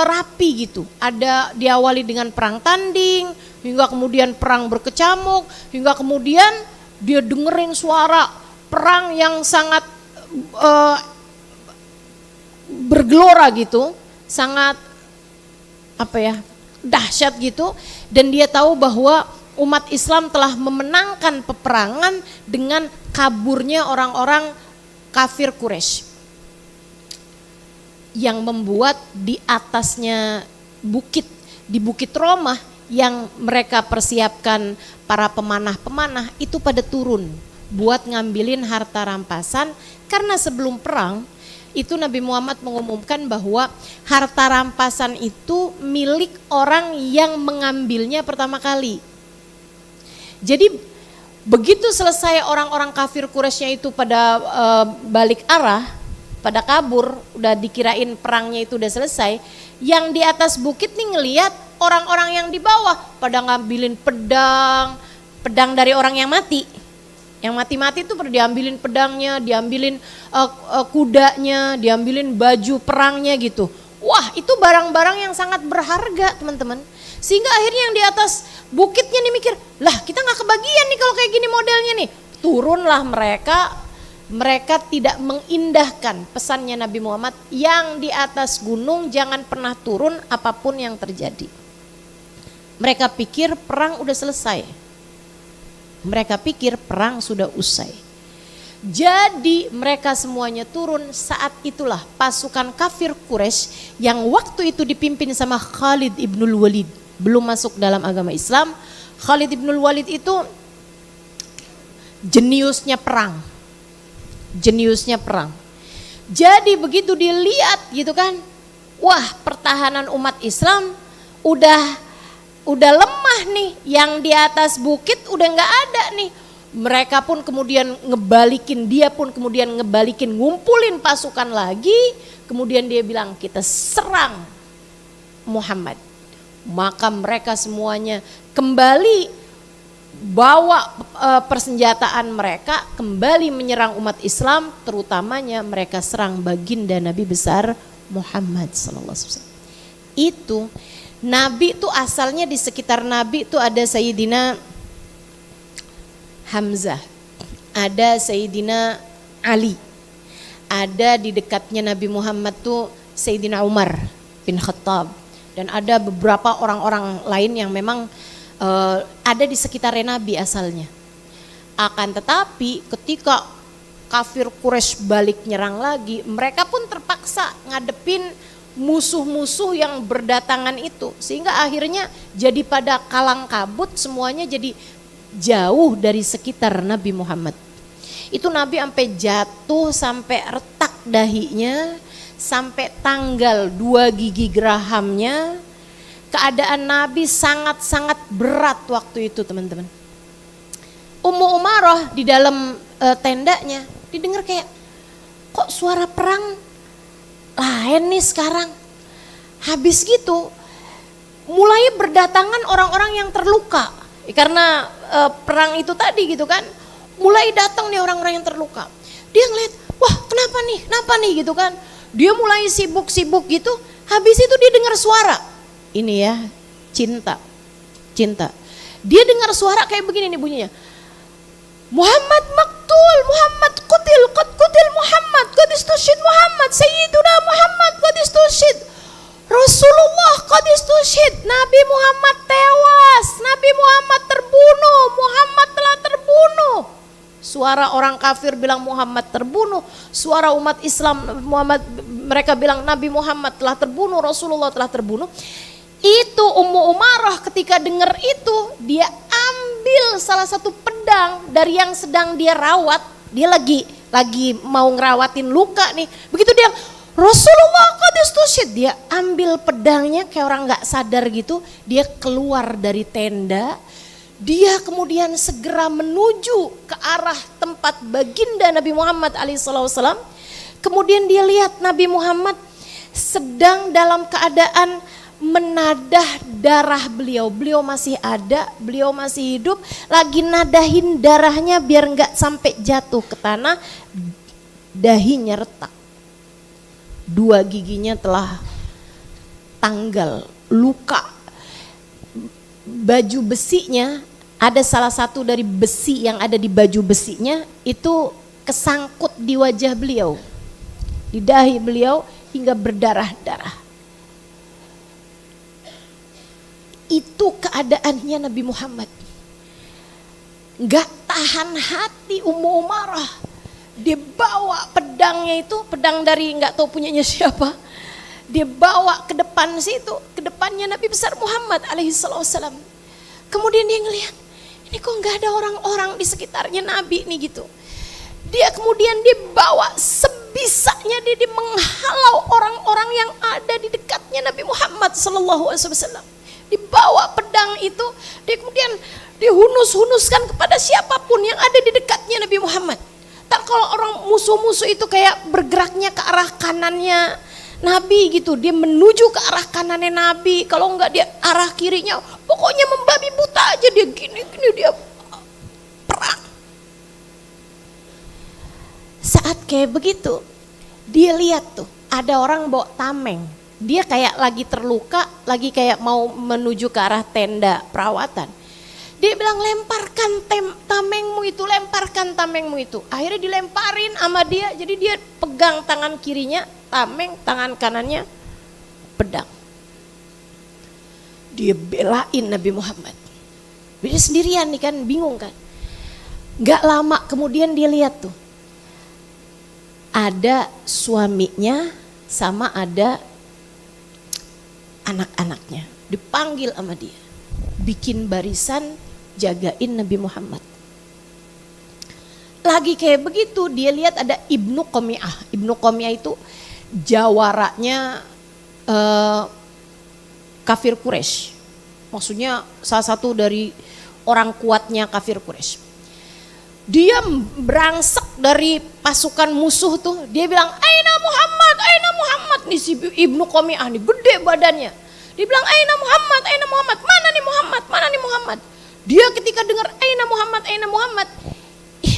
rapi gitu. Ada diawali dengan perang tanding, hingga kemudian perang berkecamuk, hingga kemudian dia dengerin suara perang yang sangat bergelora gitu, sangat dahsyat gitu, dan dia tahu bahwa umat Islam telah memenangkan peperangan dengan kaburnya orang-orang kafir Quraisy yang membuat di atasnya di bukit Romah yang mereka persiapkan para pemanah-pemanah itu pada turun buat ngambilin harta rampasan, karena sebelum perang itu Nabi Muhammad mengumumkan bahwa harta rampasan itu milik orang yang mengambilnya pertama kali. Jadi begitu selesai orang-orang kafir Quraisy itu pada balik arah, pada kabur, udah dikirain perangnya itu udah selesai, yang di atas bukit nih ngelihat orang-orang yang di bawah pada ngambilin pedang dari orang yang mati. Yang mati-mati itu pada diambilin pedangnya, diambilin kudanya, diambilin baju perangnya gitu. Wah, itu barang-barang yang sangat berharga teman-teman. Sehingga akhirnya yang di atas bukitnya nih mikir, lah kita gak kebagian nih kalau kayak gini modelnya nih. Turunlah mereka tidak mengindahkan pesannya Nabi Muhammad yang di atas gunung jangan pernah turun apapun yang terjadi. Mereka pikir perang udah selesai. Mereka pikir perang sudah usai. Jadi mereka semuanya turun. Saat itulah pasukan kafir Quraisy yang waktu itu dipimpin sama Khalid ibnul Walid, belum masuk dalam agama Islam. Khalid ibnul Walid itu jeniusnya perang. Jadi begitu dilihat gitu kan, wah pertahanan umat Islam udah lemah nih, yang di atas bukit udah nggak ada nih. Mereka pun kemudian dia pun kemudian ngebalikin, ngumpulin pasukan lagi. Kemudian dia bilang kita serang Muhammad. Maka mereka semuanya kembali bawa persenjataan mereka, kembali menyerang umat Islam, terutamanya mereka serang baginda Nabi besar Muhammad SAW. Itu Nabi itu asalnya di sekitar Nabi itu ada Sayyidina Hamzah, ada Sayyidina Ali, ada di dekatnya Nabi Muhammad tuh Sayyidina Umar bin Khattab, dan ada beberapa orang-orang lain yang memang ada di sekitar Nabi asalnya. Akan tetapi ketika kafir Quraisy balik nyerang lagi, mereka pun terpaksa ngadepin musuh-musuh yang berdatangan itu, sehingga akhirnya jadi pada kalang kabut, semuanya jadi jauh dari sekitar Nabi Muhammad. Itu Nabi sampai jatuh, sampai retak dahinya, sampai tanggal 2 gigi gerahamnya. Keadaan Nabi sangat-sangat berat waktu itu teman-teman. Ummu Umarah di dalam tendanya didengar kayak, kok suara perang lain nih sekarang. Habis gitu mulai berdatangan orang-orang yang terluka. Karena perang itu tadi gitu kan. Mulai datang nih orang-orang yang terluka. Dia ngeliat, wah kenapa nih gitu kan. Dia mulai sibuk-sibuk gitu. Habis itu dia dengar suara. Ini ya, cinta. Dia dengar suara kayak begini nih bunyinya. Muhammad maktul, Muhammad kutil Muhammad, qad istushhid Muhammad, Sayyiduna Muhammad qad istushhid, Rasulullah qad istushhid, Nabi Muhammad tewas, Nabi Muhammad terbunuh, Muhammad telah terbunuh. Suara orang kafir bilang Muhammad terbunuh, suara umat Islam mereka bilang Nabi Muhammad telah terbunuh, Rasulullah telah terbunuh. Itu Ummu Umarah ketika dengar itu, dia ambil salah satu pedang dari yang sedang dia rawat. Dia lagi mau ngerawatin luka nih. Begitu dia Rasulullah qad istushhid, dia ambil pedangnya kayak orang gak sadar gitu. Dia keluar dari tenda. Dia kemudian segera menuju ke arah tempat baginda Nabi Muhammad SAW. Kemudian dia lihat Nabi Muhammad sedang dalam keadaan menadah darah beliau. Beliau masih ada, beliau masih hidup, lagi nadahin darahnya biar enggak sampai jatuh ke tanah. Dahinya retak. 2 giginya telah tanggal, luka. Baju besinya, ada salah satu dari besi yang ada di baju besinya itu kesangkut di wajah beliau, di dahi beliau hingga berdarah-darah. Itu keadaannya Nabi Muhammad. Gak tahan hati Ummu Umarah. Dia bawa pedangnya itu, pedang dari gak tahu punyanya siapa. Dia bawa ke depan situ, ke depannya Nabi besar Muhammad alaihissalam. Kemudian dia ngelihat, ini kok gak ada orang-orang di sekitarnya Nabi nih gitu. Dia kemudian dibawa sebisanya dia menghalau orang-orang yang ada di dekatnya Nabi Muhammad sallallahu alaihi wasallam. Dibawa pedang itu, dia kemudian dihunus-hunuskan kepada siapapun yang ada di dekatnya Nabi Muhammad. Tak kalau orang musuh-musuh itu kayak bergeraknya ke arah kanannya Nabi gitu, dia menuju ke arah kanannya Nabi, kalau enggak dia arah kirinya, pokoknya membabi buta aja dia gini-gini, dia perang. Saat kayak begitu, dia lihat tuh ada orang bawa tameng, dia kayak lagi terluka, lagi kayak mau menuju ke arah tenda perawatan. Dia bilang lemparkan tamengmu itu, lemparkan tamengmu itu. Akhirnya dilemparin sama dia, jadi dia pegang tangan kirinya tameng, tangan kanannya pedang. Dia belain Nabi Muhammad. Dia sendirian nih kan, bingung kan. Gak lama kemudian dia lihat tuh, ada suaminya sama ada anak-anaknya. Dipanggil sama dia, bikin barisan jagain Nabi Muhammad. Lagi kayak begitu dia lihat ada Ibnu Qami'ah. Ibnu Qami'ah itu jawaranya kafir Quraisy. Maksudnya salah satu dari orang kuatnya kafir Quraisy. Dia berangsek dari pasukan musuh tuh. Dia bilang, "Aina Muhammad, Aina Muhammad." Nih si Ibnu Qami'ah nih gede badannya. Dia bilang, "Aina Muhammad, Aina Muhammad." Mana nih Muhammad? Mana nih Muhammad? Dia ketika dengar Aina Muhammad, Aina Muhammad,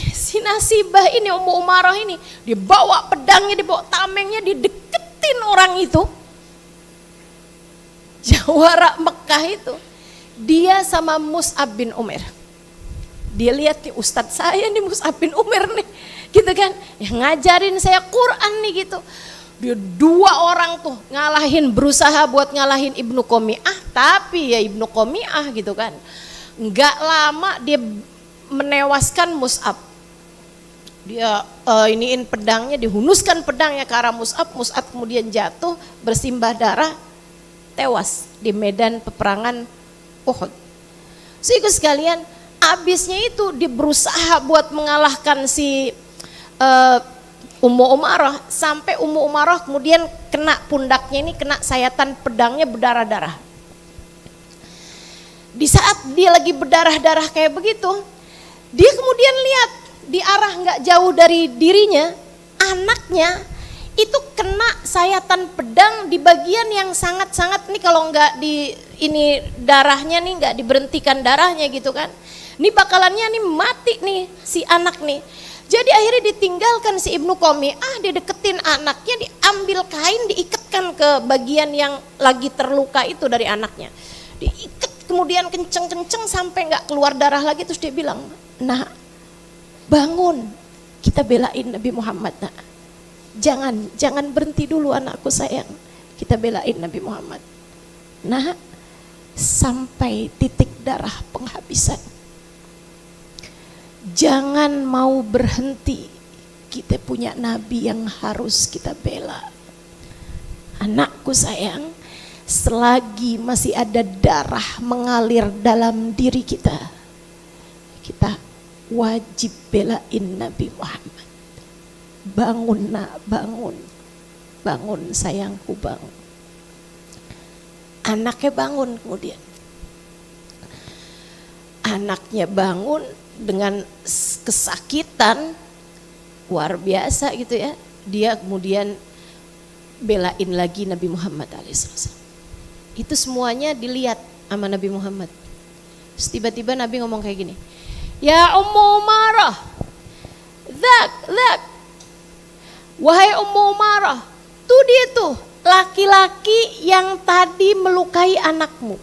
si Nasibah ini, Ummu Umarah ini, dia bawa pedangnya, dia bawa tamengnya, dia deketin orang itu. Jawara Mekah itu, dia sama Mus'ab bin Umair. Dia lihat nih, ustadz saya nih Mus'ab bin Umair nih, gitu kan, yang ngajarin saya Quran nih gitu. Dia 2 orang tuh ngalahin, berusaha buat ngalahin Ibnu Qami'ah, tapi ya Ibnu Qami'ah gitu kan. Enggak lama dia menewaskan Mus'ab. Dia iniin pedangnya, dihunuskan pedangnya ke arah Mus'ab. Mus'ab kemudian jatuh bersimbah darah, tewas di medan peperangan Uhud. Saudara sekalian, abisnya itu dia berusaha buat mengalahkan si Ummu Umarah, sampai Ummu Umarah kemudian kena pundaknya ini, kena sayatan pedangnya berdarah-darah. Di saat dia lagi berdarah-darah kayak begitu, dia kemudian lihat di arah nggak jauh dari dirinya, anaknya itu kena sayatan pedang di bagian yang sangat-sangat nih, kalau nggak di ini darahnya nih, nggak diberhentikan darahnya gitu kan, ini bakalannya nih mati nih si anak nih. Jadi akhirnya ditinggalkan si Ibnu Qami'ah, dia deketin anaknya, diambil kain, diikatkan ke bagian yang lagi terluka itu dari anaknya, diikat kemudian kenceng-kenceng sampai nggak keluar darah lagi. Terus dia bilang, "Nah, bangun, kita belain Nabi Muhammad, nak. Jangan berhenti dulu anakku sayang, kita belain Nabi Muhammad, nah, sampai titik darah penghabisan. Jangan mau berhenti, kita punya Nabi yang harus kita bela. Anakku sayang, selagi masih ada darah mengalir dalam diri kita, kita wajib belain Nabi Muhammad. Bangun nak, bangun, bangun sayangku, bangun." Anaknya bangun kemudian. Anaknya bangun dengan kesakitan luar biasa gitu ya. dia kemudian belain lagi Nabi Muhammad alaihissalam. Itu semuanya dilihat sama Nabi Muhammad. Terus tiba-tiba Nabi ngomong kayak gini, ya Ummu Umarah, Zak, wahai Ummu Umarah, tuh dia tuh laki-laki yang tadi melukai anakmu.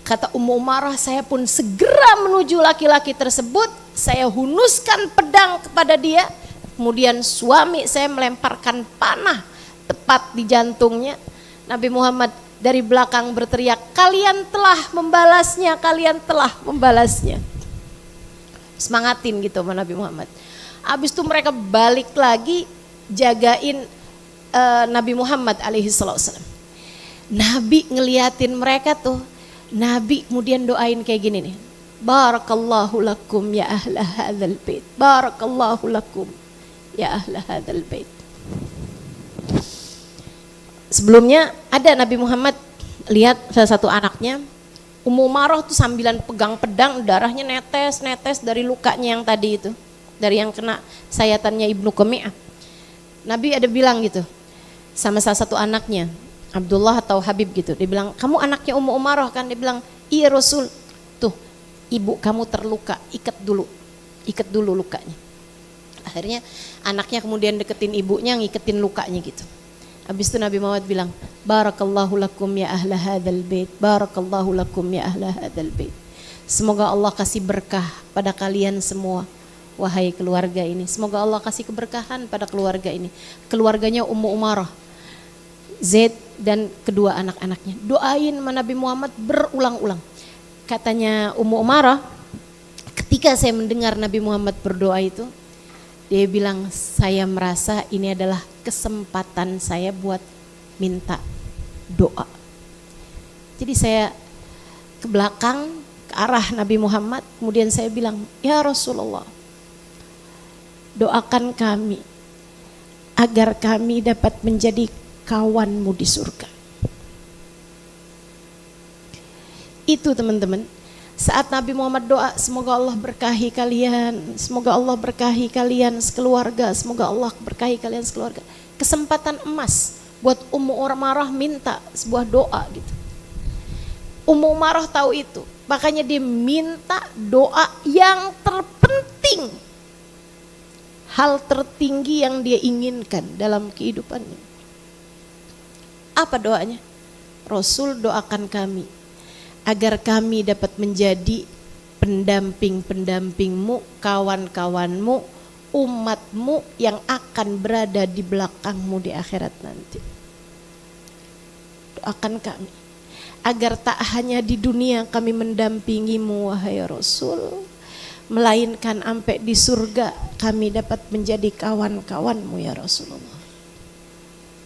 Kata Ummu Umarah, saya pun segera menuju laki-laki tersebut, saya hunuskan pedang kepada dia, kemudian suami saya melemparkan panah tepat di jantungnya. Nabi Muhammad dari belakang berteriak, kalian telah membalasnya, kalian telah membalasnya. Semangatin gitu sama Nabi Muhammad. Habis itu mereka balik lagi jagain Nabi Muhammad alaihi wasallam. Nabi ngeliatin mereka tuh, Nabi kemudian doain kayak gini nih. Barakallahu lakum ya ahla hadzal bait. Barakallahu lakum ya ahla hadzal bait. Sebelumnya ada Nabi Muhammad lihat salah satu anaknya, Ummu Umarah tuh sambilan pegang pedang, darahnya netes dari lukanya yang tadi itu, dari yang kena sayatannya Ibnu Qami'ah. Nabi ada bilang gitu sama salah satu anaknya, Abdullah atau Habib gitu, dia bilang, kamu anaknya Ummu Umarah kan? Dia bilang, iya Rasul, tuh ibu kamu terluka, ikat dulu lukanya. Akhirnya anaknya kemudian deketin ibunya, ngiketin lukanya gitu. Habis itu Nabi Muhammad bilang, barakallahu lakum ya ahla hadzal bait, barakallahu lakum ya ahla hadzal bait. Semoga Allah kasih berkah pada kalian semua, wahai keluarga ini. Semoga Allah kasih keberkahan pada keluarga ini. Keluarganya Ummu Umarah, Zaid dan kedua anak-anaknya. Doain sama Nabi Muhammad berulang-ulang. Katanya Ummu Umarah, ketika saya mendengar Nabi Muhammad berdoa itu, dia bilang, saya merasa ini adalah kesempatan saya buat minta doa. Jadi saya ke belakang, ke arah Nabi Muhammad, kemudian saya bilang, ya Rasulullah, doakan kami agar kami dapat menjadi kawanmu di surga. Itu teman-teman, saat Nabi Muhammad doa, semoga Allah berkahi kalian, semoga Allah berkahi kalian sekeluarga, semoga Allah berkahi kalian sekeluarga. Kesempatan emas buat Ummu Umarah minta sebuah doa gitu. Ummu Umarah tahu itu, makanya dia minta doa yang terpenting, hal tertinggi yang dia inginkan dalam kehidupannya. Apa doanya? Rasul, doakan kami agar kami dapat menjadi pendamping-pendampingmu, kawan-kawanmu, umatmu yang akan berada di belakangmu di akhirat nanti. Doakan kami agar tak hanya di dunia kami mendampingimu wahai Rasul, melainkan sampai di surga kami dapat menjadi kawan-kawanmu ya Rasulullah.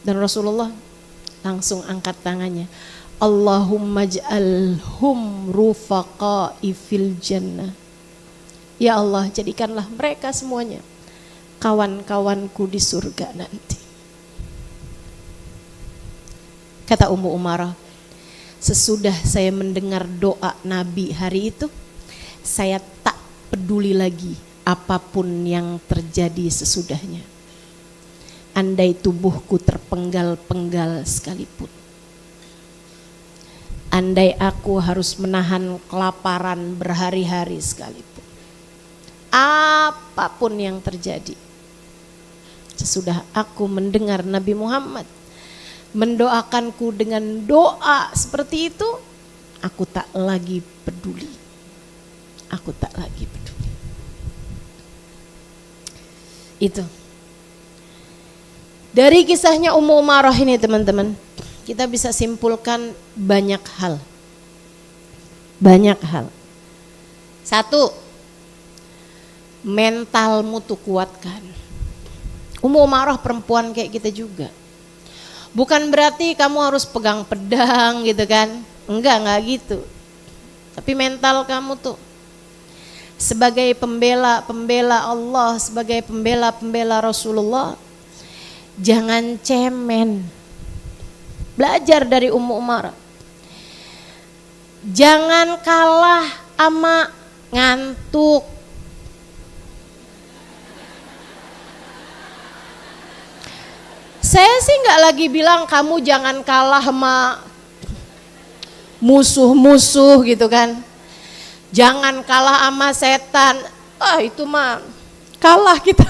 Dan Rasulullah langsung angkat tangannya, Allahumma ij'alhum rufaqa'i fil jannah. Ya Allah, jadikanlah mereka semuanya kawan-kawanku di surga nanti. Kata Ummu Umarah, sesudah saya mendengar doa Nabi hari itu, saya tak peduli lagi apapun yang terjadi sesudahnya. Andai tubuhku terpenggal-penggal sekalipun, andai aku harus menahan kelaparan berhari-hari sekalipun, apapun yang terjadi, sesudah aku mendengar Nabi Muhammad mendoakanku dengan doa seperti itu, aku tak lagi peduli. Aku tak lagi peduli. Itu. Dari kisahnya Ummu Umarah ini teman-teman, kita bisa simpulkan banyak hal. Banyak hal. Satu, mentalmu tuh kuatkan. Ummu Umarah perempuan kayak kita juga. Bukan berarti kamu harus pegang pedang gitu kan. Enggak gitu. Tapi mental kamu tuh sebagai pembela Allah, sebagai pembela Rasulullah, jangan cemen. Belajar dari Ummu Umarah. Jangan kalah sama ngantuk. Saya sih nggak lagi bilang kamu jangan kalah sama musuh-musuh gitu kan. Jangan kalah sama setan. Ah itu mah kalah kita.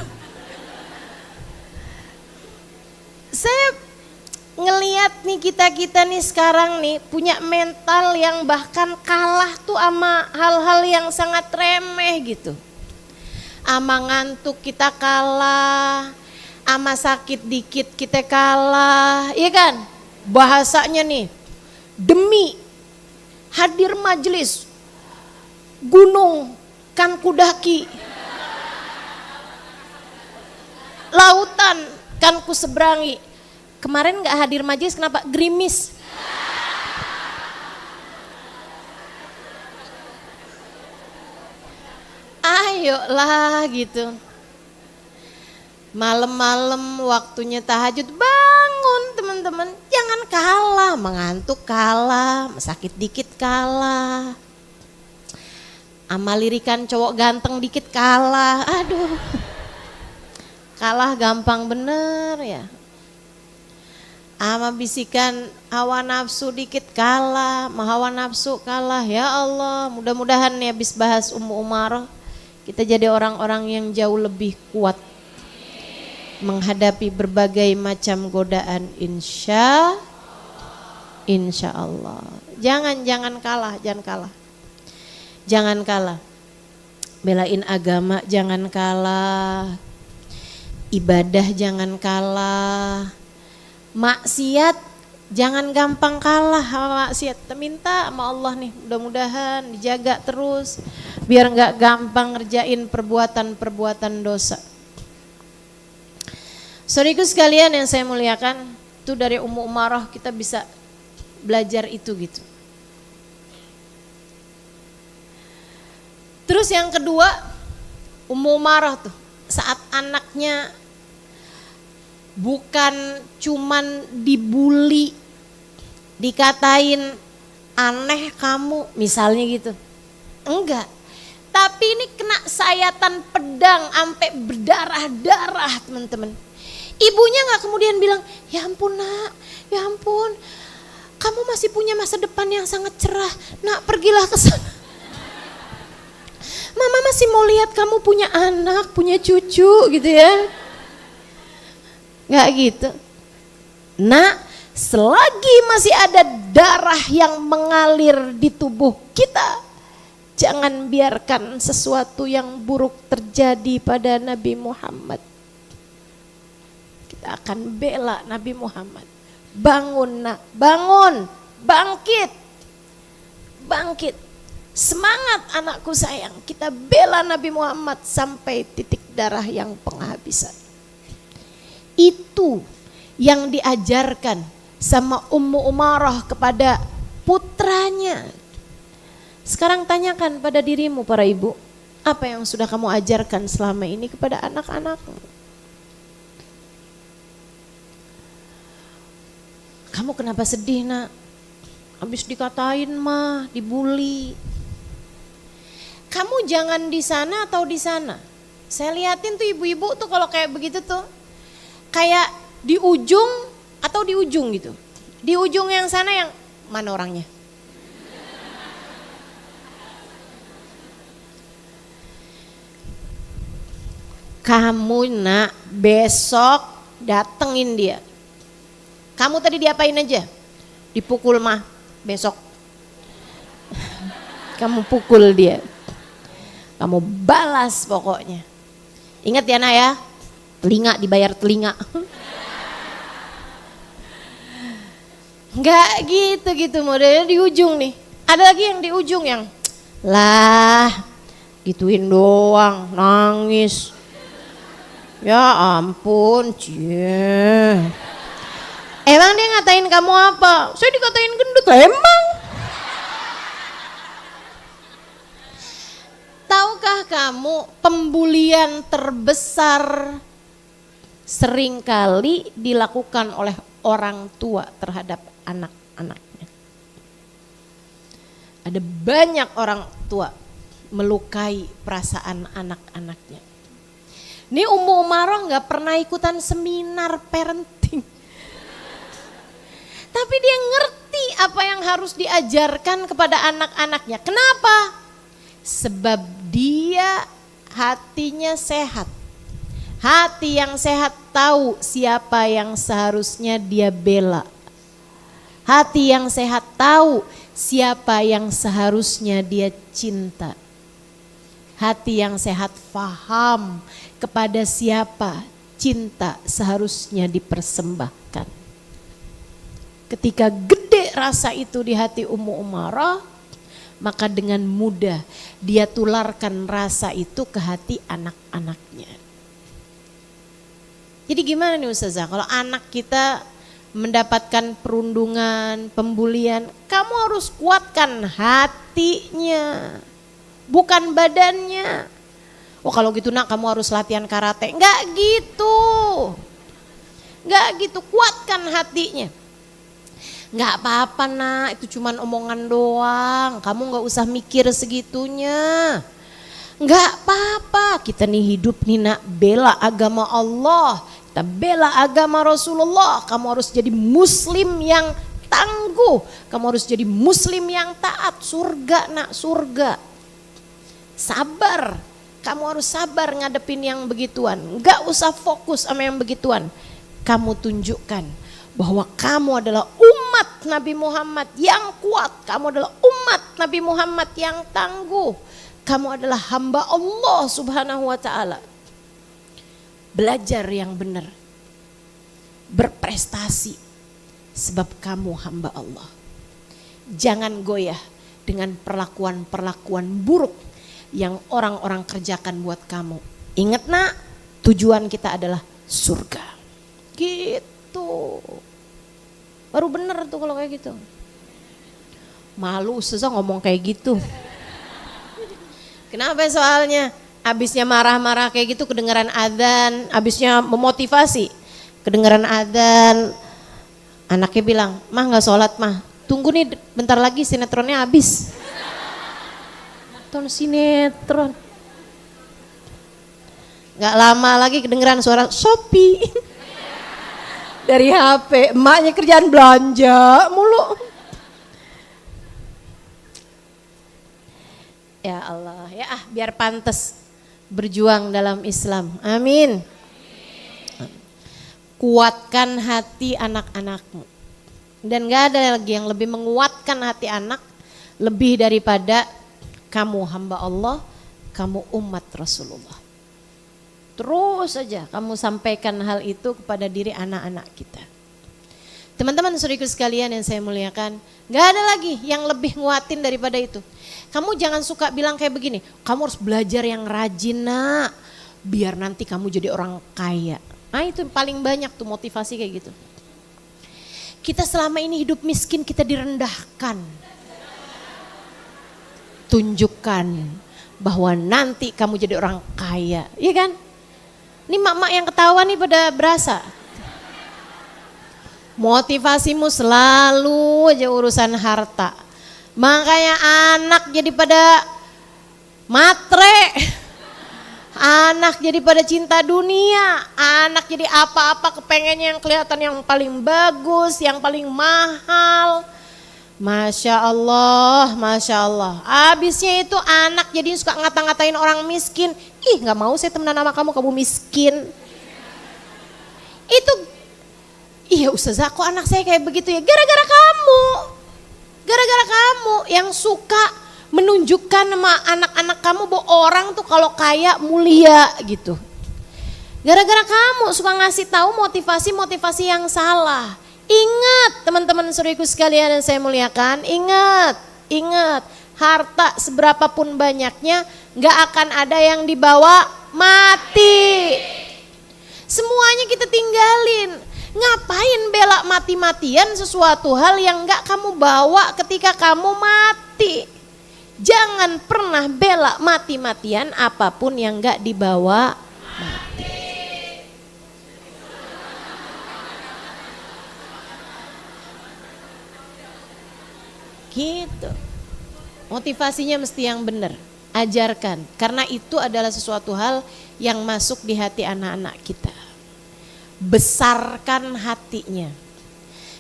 Saya ngeliat nih kita nih sekarang nih punya mental yang bahkan kalah tuh sama hal-hal yang sangat remeh gitu. Ama ngantuk kita kalah, ama sakit dikit kita kalah, iya kan? Bahasanya nih, demi hadir majelis gunung kan kudaki, lautan kan ku seberangi. Kemarin gak hadir majelis kenapa? Gerimis. Ayolah gitu. Malam-malam waktunya tahajud bangun teman-teman. Jangan kalah, mengantuk kalah, sakit dikit kalah. Amal lirikan cowok ganteng dikit kalah. Aduh. Kalah gampang bener ya. Ama bisikan hawa nafsu dikit kalah, hawa nafsu kalah. Ya Allah, mudah-mudahan nih habis bahas Ummu Umarah kita jadi orang-orang yang jauh lebih kuat menghadapi berbagai macam godaan, insya Allah. Jangan kalah, jangan kalah. Belain agama jangan kalah, ibadah jangan kalah. Maksiat jangan gampang kalah sama maksiat. Kita minta sama Allah nih mudah-mudahan dijaga terus biar gak gampang ngerjain perbuatan-perbuatan dosa. Saudaraku sekalian yang saya muliakan, itu dari Ummu Umarah kita bisa belajar itu gitu. Terus yang kedua, Ummu Umarah tuh saat anaknya bukan cuman dibully, dikatain aneh kamu misalnya gitu. Enggak. Tapi ini kena sayatan pedang sampai berdarah-darah teman-teman. Ibunya gak kemudian bilang, ya ampun nak, ya ampun. Kamu masih punya masa depan yang sangat cerah. Nak pergilah ke sana. Mama masih mau lihat kamu punya anak, punya cucu gitu ya. Gak gitu. Nah, selagi masih ada darah yang mengalir di tubuh kita, jangan biarkan sesuatu yang buruk terjadi pada Nabi Muhammad. Kita akan bela Nabi Muhammad. Bangun nak, bangun, bangkit, bangkit. Semangat anakku sayang, kita bela Nabi Muhammad sampai titik darah yang penghabisan. Itu yang diajarkan sama Ummu Umarah kepada putranya. Sekarang tanyakan pada dirimu para ibu, apa yang sudah kamu ajarkan selama ini kepada anak-anakmu? Kamu kenapa sedih nak? Habis dikatain mah, dibully. Kamu jangan di sana atau di sana. Saya liatin tuh ibu-ibu tuh kalau kayak begitu tuh, kayak di ujung atau di ujung gitu. Di ujung yang sana yang mana orangnya? Kamu nak besok datengin dia. Kamu tadi diapain aja? Dipukul mah besok. Kamu pukul dia. Kamu balas pokoknya. Ingat ya nak ya. Telinga dibayar telinga. Enggak gitu modelnya di ujung nih. Ada lagi yang di ujung yang lah gituin doang, nangis. Ya ampun, cie. Emang dia ngatain kamu apa? Saya dikatain gendut, emang. Tahukah kamu pembulian terbesar seringkali dilakukan oleh orang tua terhadap anak-anaknya. Ada banyak orang tua melukai perasaan anak-anaknya. Ini Ummu Umarah gak pernah ikutan seminar parenting. Tapi dia ngerti apa yang harus diajarkan kepada anak-anaknya. Kenapa? Sebab dia hatinya sehat. Hati yang sehat tahu siapa yang seharusnya dia bela. Hati yang sehat tahu siapa yang seharusnya dia cinta. Hati yang sehat faham kepada siapa cinta seharusnya dipersembahkan. Ketika gede rasa itu di hati Ummu Umarah, maka dengan mudah dia tularkan rasa itu ke hati anak-anaknya. Jadi gimana nih Ustazah, kalau anak kita mendapatkan perundungan, pembulian, kamu harus kuatkan hatinya, bukan badannya. Oh kalau gitu nak kamu harus latihan karate. Enggak gitu. Enggak gitu, kuatkan hatinya. Enggak apa-apa nak, itu cuman omongan doang, kamu enggak usah mikir segitunya. Enggak apa-apa, kita nih hidup nih nak, bela agama Allah, kita bela agama Rasulullah. Kamu harus jadi muslim yang tangguh, kamu harus jadi muslim yang taat. Surga nak, surga. Sabar, kamu harus sabar ngadepin yang begituan. Enggak usah fokus sama yang begituan. Kamu tunjukkan bahwa kamu adalah umat Nabi Muhammad yang kuat. Kamu adalah umat Nabi Muhammad yang tangguh. Kamu adalah hamba Allah Subhanahu wa ta'ala. Belajar yang benar. Berprestasi. Sebab kamu hamba Allah. Jangan goyah dengan perlakuan-perlakuan buruk yang orang-orang kerjakan buat kamu. Ingat nak, tujuan kita adalah surga. Gitu. Baru bener tuh kalau kayak gitu. Malu Ustazah ngomong kayak gitu. Kenapa soalnya? Abisnya marah-marah kayak gitu kedengaran adzan, abisnya memotivasi. Kedengaran adzan, anaknya bilang, "Mah enggak sholat mah. Tunggu nih bentar lagi sinetronnya habis." Nonton sinetron. Enggak lama lagi kedengaran suara Shopee. Dari HP, emaknya kerjaan belanja mulu. Ya Allah, ya biar pantas berjuang dalam Islam. Amin. Kuatkan hati anak-anakmu. Dan gak ada lagi yang lebih menguatkan hati anak lebih daripada kamu hamba Allah, kamu umat Rasulullah. Terus saja kamu sampaikan hal itu kepada diri anak-anak kita. Teman-teman saudaraku sekalian yang saya muliakan, gak ada lagi yang lebih nguatin daripada itu. Kamu jangan suka bilang kayak begini, kamu harus belajar yang rajin nak, biar nanti kamu jadi orang kaya. Nah itu paling banyak tuh motivasi kayak gitu. Kita selama ini hidup miskin, kita direndahkan. Tunjukkan bahwa nanti kamu jadi orang kaya, iya kan? Ini mak-mak yang ketawa nih pada berasa. Motivasimu selalu aja urusan harta. Makanya anak jadi pada matre, anak jadi pada cinta dunia, anak jadi apa-apa kepengennya yang kelihatan yang paling bagus, yang paling mahal. Masya Allah, Masya Allah. Abisnya itu anak jadi suka ngata-ngatain orang miskin. Ih gak mau saya temenan sama kamu, kamu miskin. Itu, iya Ustazah kok anak saya kayak begitu ya, gara-gara kamu. Gara-gara kamu yang suka menunjukkan sama anak-anak kamu bahwa orang tuh kalau kaya mulia gitu. Gara-gara kamu suka ngasih tahu motivasi-motivasi yang salah. Ingat teman-teman saudaraku sekalian yang saya muliakan, ingat harta seberapapun banyaknya gak akan ada yang dibawa mati. Semuanya kita tinggalin. Ngapain bela mati-matian sesuatu hal yang gak kamu bawa ketika kamu mati. Jangan pernah bela mati-matian apapun yang gak dibawa mati. Gitu. Motivasinya mesti yang benar. Ajarkan. Karena itu adalah sesuatu hal yang masuk di hati anak-anak kita. Besarkan hatinya.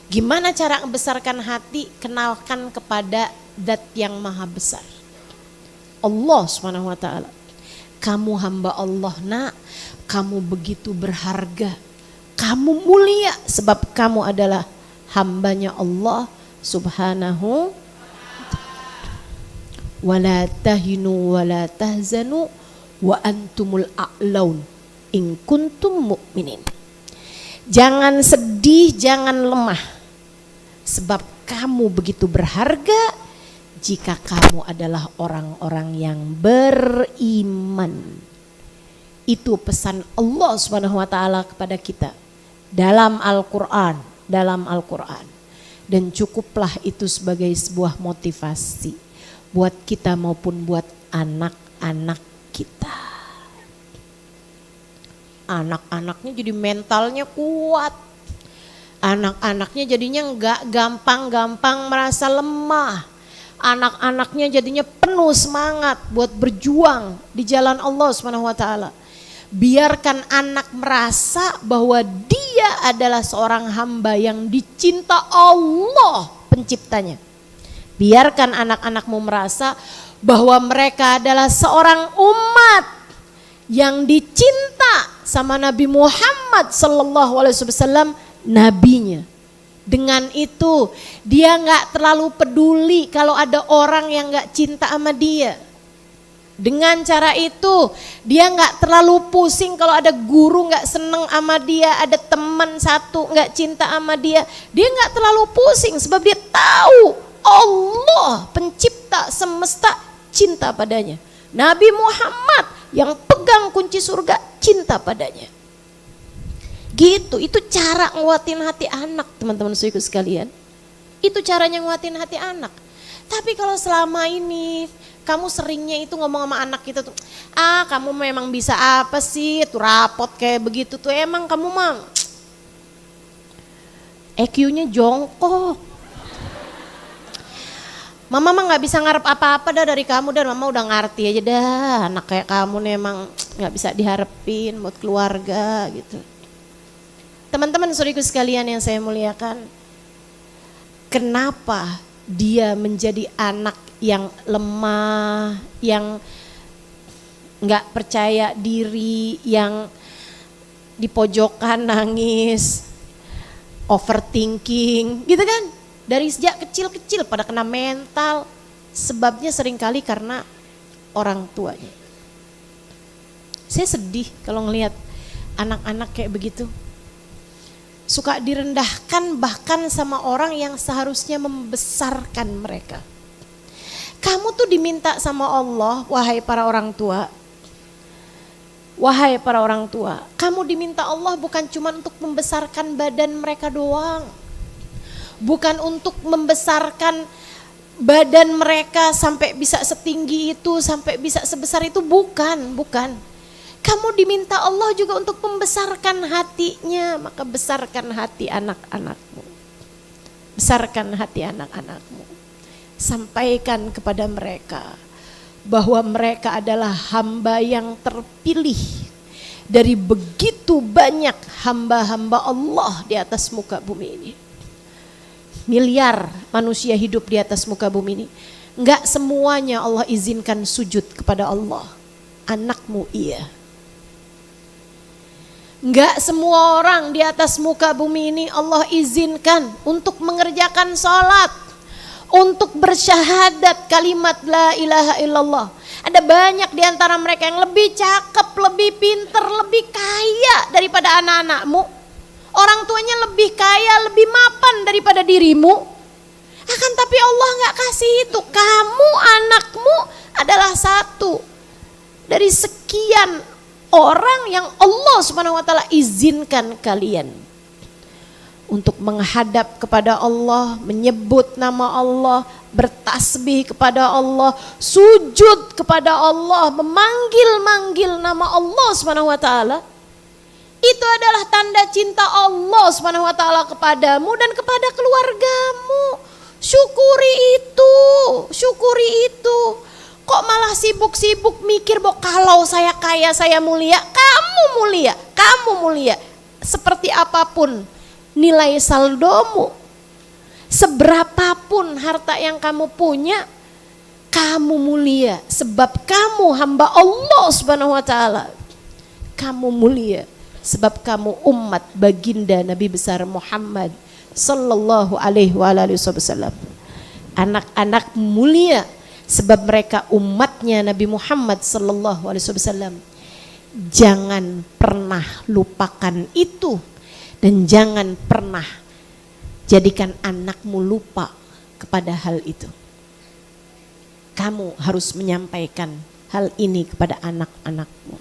Gimana cara membesarkan hati? Kenalkan kepada Zat yang maha besar, Allah Subhanahu wa ta'ala. Kamu hamba Allah nak, kamu begitu berharga, kamu mulia sebab kamu adalah hambanya Allah Subhanahu. Wala tahinu wala tahzanu wa antumul a'laun in kuntum mu'minin. Jangan sedih, jangan lemah, sebab kamu begitu berharga jika kamu adalah orang-orang yang beriman. Itu pesan Allah Subhanahu wa ta'ala kepada kita dalam Al-Quran. Dan cukuplah itu sebagai sebuah motivasi buat kita maupun buat anak-anak kita. Anak-anaknya jadi mentalnya kuat. Anak-anaknya jadinya enggak gampang-gampang merasa lemah. Anak-anaknya jadinya penuh semangat buat berjuang di jalan Allah Subhanahu wa ta'ala. Biarkan anak merasa bahwa dia adalah seorang hamba yang dicinta Allah penciptanya. Biarkan anak-anakmu merasa bahwa mereka adalah seorang umat yang dicinta sama Nabi Muhammad sallallahu alaihi wasallam, nabinya. Dengan itu dia gak terlalu peduli kalau ada orang yang gak cinta sama dia. Dengan cara itu dia gak terlalu pusing kalau ada guru gak seneng sama dia, ada teman satu gak cinta sama dia. Dia gak terlalu pusing sebab dia tahu Allah pencipta semesta cinta padanya. Nabi Muhammad yang pegang kunci surga cinta padanya. Gitu, itu cara nguatin hati anak, teman-teman saudaraku sekalian. Itu caranya nguatin hati anak. Tapi kalau selama ini kamu seringnya itu ngomong sama anak kita tuh, kamu memang bisa apa sih, tuh rapot kayak begitu tuh, emang kamu mah EQ-nya jongkok. Mama mah gak bisa ngarep apa-apa dah dari kamu, dan mama udah ngerti aja dah, anak kayak kamu nih emang gak bisa diharapin buat keluarga gitu. Teman-teman saudaraku sekalian yang saya muliakan, kenapa dia menjadi anak yang lemah, yang gak percaya diri, yang di pojokan nangis, overthinking gitu kan? Dari sejak kecil-kecil pada kena mental, sebabnya seringkali karena orang tuanya. Saya sedih kalau ngelihat anak-anak kayak begitu. Suka direndahkan bahkan sama orang yang seharusnya membesarkan mereka. Kamu tuh diminta sama Allah, wahai para orang tua. Wahai para orang tua, kamu diminta Allah bukan cuma untuk membesarkan badan mereka doang. Bukan untuk membesarkan badan mereka sampai bisa setinggi itu, sampai bisa sebesar itu, bukan. Kamu diminta Allah juga untuk membesarkan hatinya, maka besarkan hati anak-anakmu. Besarkan hati anak-anakmu. Sampaikan kepada mereka bahwa mereka adalah hamba yang terpilih dari begitu banyak hamba-hamba Allah di atas muka bumi ini. Miliar manusia hidup di atas muka bumi ini. Enggak semuanya Allah izinkan sujud kepada Allah. Anakmu iya. Enggak semua orang di atas muka bumi ini Allah izinkan untuk mengerjakan sholat, untuk bersyahadat kalimat la ilaha illallah. Ada banyak di antara mereka yang lebih cakep, lebih pinter, lebih kaya daripada anak-anakmu. Orang tuanya lebih kaya, lebih mapan daripada dirimu. Akan tapi Allah gak kasih itu. Kamu, anakmu adalah satu dari sekian orang yang Allah Subhanahu wa ta'ala izinkan kalian untuk menghadap kepada Allah, menyebut nama Allah, bertasbih kepada Allah, sujud kepada Allah, memanggil-manggil nama Allah Subhanahu wa ta'ala. Itu adalah tanda cinta Allah Subhanahu wa ta'ala kepadamu dan kepada keluargamu. Syukuri itu. Kok malah sibuk-sibuk mikir bahwa kalau saya kaya, saya mulia. Kamu mulia. Seperti apapun nilai saldomu, Seberapapun harta yang kamu punya, kamu mulia sebab kamu hamba Allah Subhanahu wa taala. Kamu mulia sebab kamu umat baginda Nabi besar Muhammad sallallahu alaihi wasallam. Anak-anak mulia sebab mereka umatnya Nabi Muhammad sallallahu alaihi wasallam. Jangan pernah lupakan itu dan jangan pernah jadikan anakmu lupa kepada hal itu. Kamu harus menyampaikan hal ini kepada anak-anakmu.